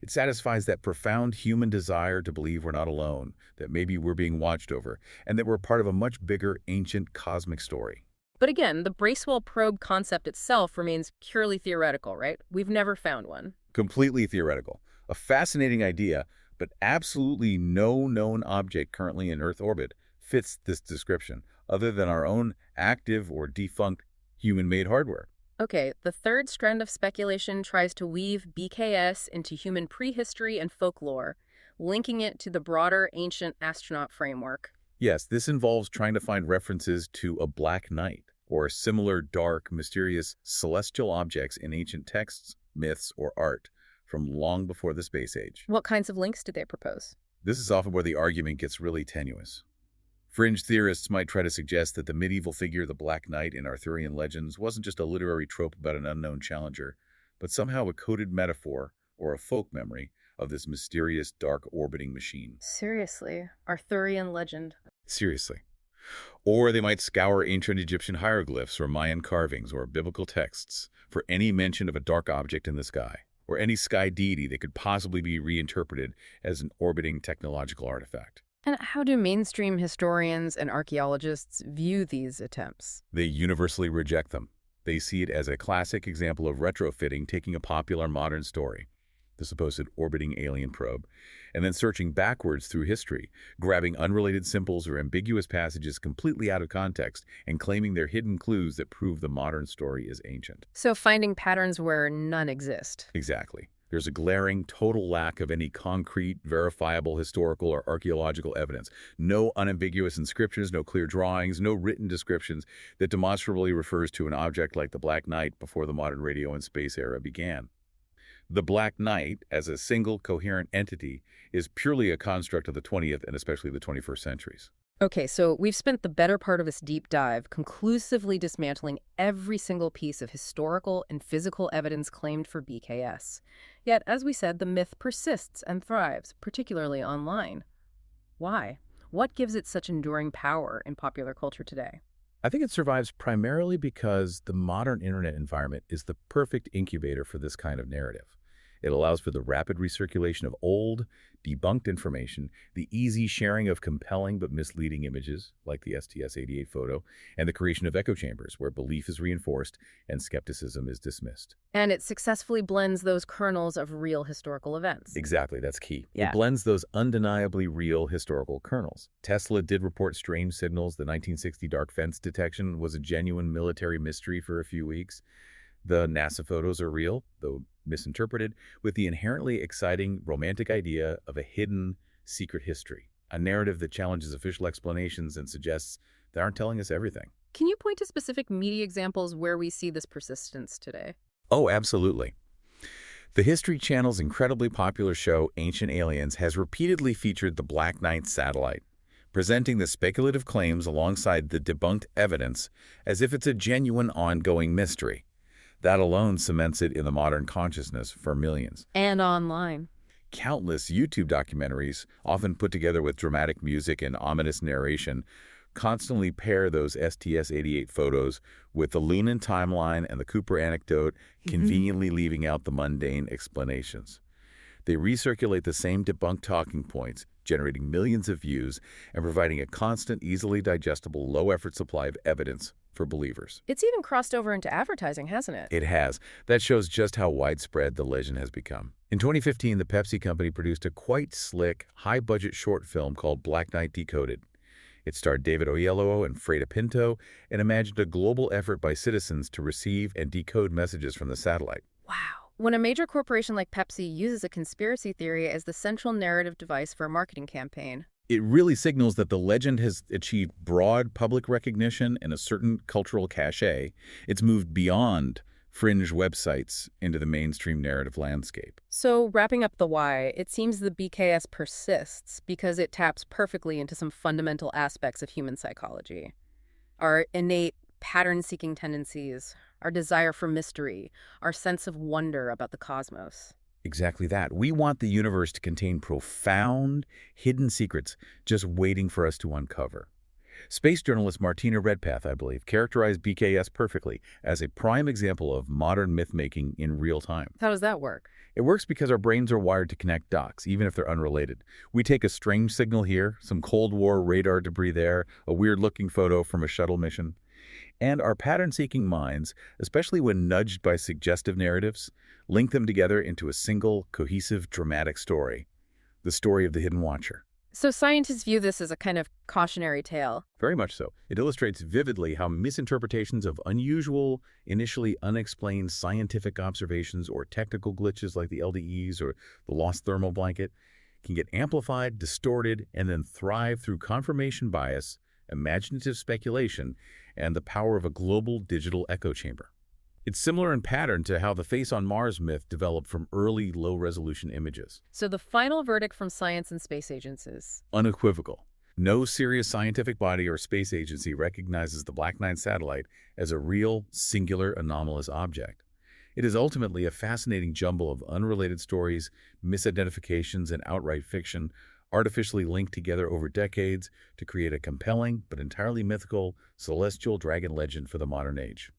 It satisfies that profound human desire to believe we're not alone, that maybe we're being watched over, and that we're part of a much bigger, ancient, cosmic story. But again, the Bracewell probe concept itself remains purely theoretical, right? We've never found one. Completely theoretical. A fascinating idea, but absolutely no known object currently in Earth orbit fits this description, other than our own active or defunct human-made hardware. Okay, the third strand of speculation tries to weave BKS into human prehistory and folklore, linking it to the broader ancient astronaut framework. Yes, this involves trying to find references to a black night or similar dark, mysterious celestial objects in ancient texts, myths, or art from long before the space age. What kinds of links do they propose? This is often where the argument gets really tenuous. Fringe theorists might try to suggest that the medieval figure, the Black Knight in Arthurian legends, wasn't just a literary trope about an unknown challenger, but somehow a coded metaphor or a folk memory of this mysterious, dark orbiting machine. Seriously, Arthurian legend. Seriously. Or they might scour ancient Egyptian hieroglyphs or Mayan carvings or biblical texts for any mention of a dark object in the sky, or any sky deity that could possibly be reinterpreted as an orbiting technological artifact. And how do mainstream historians and archaeologists view these attempts? They universally reject them. They see it as a classic example of retrofitting, taking a popular modern story, the supposed orbiting alien probe, and then searching backwards through history, grabbing unrelated symbols or ambiguous passages completely out of context and claiming they're hidden clues that prove the modern story is ancient. So finding patterns where none exist. Exactly. There's a glaring, total lack of any concrete, verifiable historical or archaeological evidence. No unambiguous inscriptions, no clear drawings, no written descriptions that demonstrably refers to an object like the Black Knight before the modern radio and space era began. The Black Knight, as a single, coherent entity, is purely a construct of the 20th and especially the 21st centuries. Okay, so we've spent the better part of this deep dive conclusively dismantling every single piece of historical and physical evidence claimed for BKS. Yet, as we said, the myth persists and thrives, particularly online. Why? What gives it such enduring power in popular culture today? I think it survives primarily because the modern internet environment is the perfect incubator for this kind of narrative. It allows for the rapid recirculation of old, debunked information, the easy sharing of compelling but misleading images, like the STS-88 photo, and the creation of echo chambers where belief is reinforced and skepticism is dismissed. And it successfully blends those kernels of real historical events. Exactly, that's key. Yeah. It blends those undeniably real historical kernels. Tesla did report strange signals. The 1960 dark fence detection was a genuine military mystery for a few weeks. The NASA photos are real, though misinterpreted, with the inherently exciting, romantic idea of a hidden, secret history, a narrative that challenges official explanations and suggests they aren't telling us everything. Can you point to specific media examples where we see this persistence today? Oh, absolutely. The History Channel's incredibly popular show, Ancient Aliens, has repeatedly featured the Black Knight satellite, presenting the speculative claims alongside the debunked evidence as if it's a genuine ongoing mystery. That alone cements it in the modern consciousness for millions. And online. Countless YouTube documentaries, often put together with dramatic music and ominous narration, constantly pair those STS-88 photos with the Lunan timeline and the Cooper anecdote, conveniently leaving out the mundane explanations. They recirculate the same debunked talking points, generating millions of views and providing a constant, easily digestible, low-effort supply of evidence for believers. It's even crossed over into advertising, hasn't it? It has. That shows just how widespread the legend has become. In 2015, the Pepsi company produced a quite slick, high-budget short film called Black Knight Decoded. It starred David Oyelowo and Freda Pinto and imagined a global effort by citizens to receive and decode messages from the satellite. Wow. When a major corporation like Pepsi uses a conspiracy theory as the central narrative device for a marketing campaign, it really signals that the legend has achieved broad public recognition and a certain cultural cachet. It's moved beyond fringe websites into the mainstream narrative landscape. So, wrapping up the why, it seems the BKS persists because it taps perfectly into some fundamental aspects of human psychology. Our innate pattern-seeking tendencies, our desire for mystery, our sense of wonder about the cosmos. Exactly that. We want the universe to contain profound, hidden secrets just waiting for us to uncover. Space journalist Martina Redpath, I believe, characterized BKS perfectly as a prime example of modern myth-making in real time. How does that work? It works because our brains are wired to connect dots, even if they're unrelated. We take a strange signal here, some Cold War radar debris there, a weird-looking photo from a shuttle mission. And our pattern-seeking minds, especially when nudged by suggestive narratives, link them together into a single, cohesive, dramatic story. The story of the hidden watcher. So scientists view this as a kind of cautionary tale. Very much so. It illustrates vividly how misinterpretations of unusual, initially unexplained scientific observations or technical glitches like the LDEs or the lost thermal blanket can get amplified, distorted, and then thrive through confirmation bias, imaginative speculation, and the power of a global digital echo chamber. It's similar in pattern to how the face on Mars myth developed from early low-resolution images. So the final verdict from science and space agents is Unequivocal. No serious scientific body or space agency recognizes the Black Knight satellite as a real, singular, anomalous object. It is ultimately a fascinating jumble of unrelated stories, misidentifications, and outright fiction, artificially linked together over decades to create a compelling but entirely mythical celestial dragon legend for the modern age.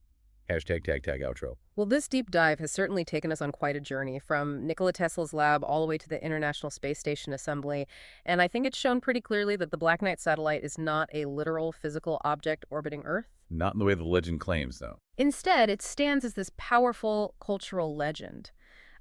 Hashtag tag tag outro. Well, this deep dive has certainly taken us on quite a journey, from Nikola Tesla's lab all the way to the International Space Station assembly, and I think it's shown pretty clearly that the Black Knight satellite is not a literal physical object orbiting Earth. Not in the way the legend claims, though. Instead, it stands as this powerful cultural legend.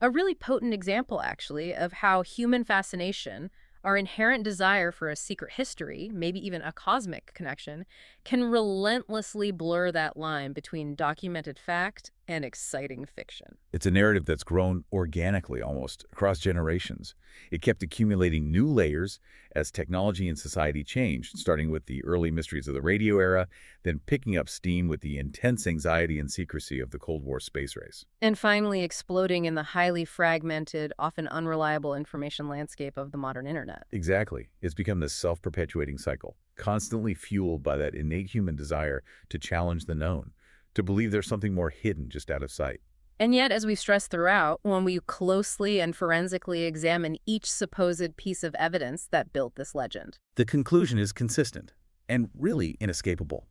A really potent example, actually, of how human fascination, our inherent desire for a secret history, maybe even a cosmic connection, can relentlessly blur that line between documented fact and exciting fiction. It's a narrative that's grown organically almost across generations. It kept accumulating new layers as technology and society changed, starting with the early mysteries of the radio era, then picking up steam with the intense anxiety and secrecy of the Cold War space race. And finally exploding in the highly fragmented, often unreliable information landscape of the modern internet. Exactly. It's become this self-perpetuating cycle, constantly fueled by that innate human desire to challenge the known, to believe there's something more hidden just out of sight. And yet, as we've stressed throughout, when we closely and forensically examine each supposed piece of evidence that built this legend, The conclusion is consistent and really inescapable.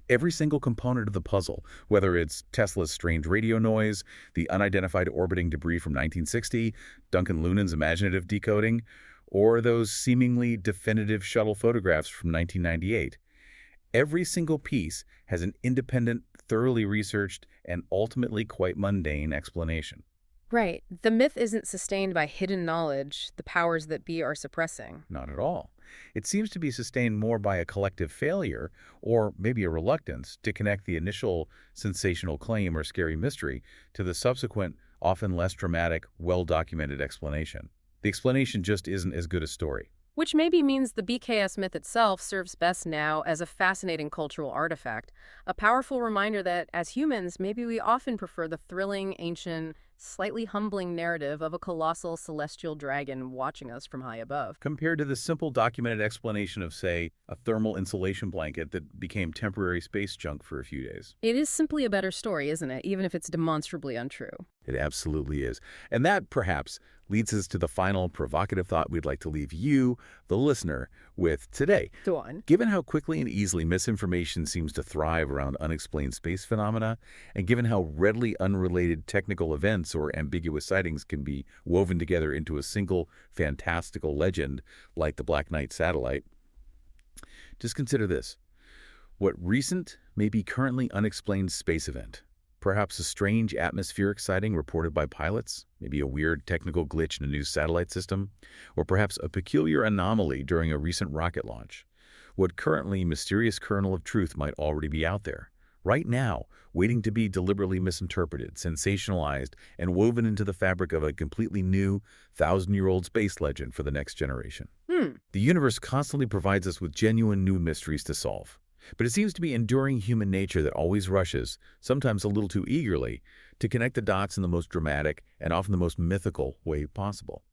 Every single component of the puzzle, whether it's Tesla's strange radio noise, the unidentified orbiting debris from 1960, Duncan Lunin's imaginative decoding, or those seemingly definitive shuttle photographs from 1998, every single piece has an independent, thoroughly researched, and ultimately quite mundane explanation. right, the myth isn't sustained by hidden knowledge the powers that be are suppressing. Not at all. It seems to be sustained more by a collective failure, or maybe a reluctance, to connect the initial sensational claim or scary mystery to the subsequent, often less dramatic, well-documented explanation. The explanation just isn't as good a story. Which maybe means the BKS myth itself serves best now as a fascinating cultural artifact, a powerful reminder that, as humans, maybe we often prefer the thrilling, ancient, slightly humbling narrative of a colossal celestial dragon watching us from high above. Compared to the simple documented explanation of, say, a thermal insulation blanket that became temporary space junk for a few days. It is simply a better story, isn't it? Even if it's demonstrably untrue. It absolutely is. And that, perhaps, leads us to the final provocative thought we'd like to leave you, the listener, with today. Go on. Given how quickly and easily misinformation seems to thrive around unexplained space phenomena, and given how readily unrelated technical events or ambiguous sightings can be woven together into a single fantastical legend like the Black Knight satellite, just consider this. What recent, maybe currently unexplained space event, perhaps a strange atmospheric sighting reported by pilots, maybe a weird technical glitch in a new satellite system, or perhaps a peculiar anomaly during a recent rocket launch. What currently mysterious kernel of truth might already be out there, right now, waiting to be deliberately misinterpreted, sensationalized, and woven into the fabric of a completely new, thousand-year-old space legend for the next generation. The universe constantly provides us with genuine new mysteries to solve. But it seems to be enduring human nature that always rushes, sometimes a little too eagerly, to connect the dots in the most dramatic and often the most mythical way possible.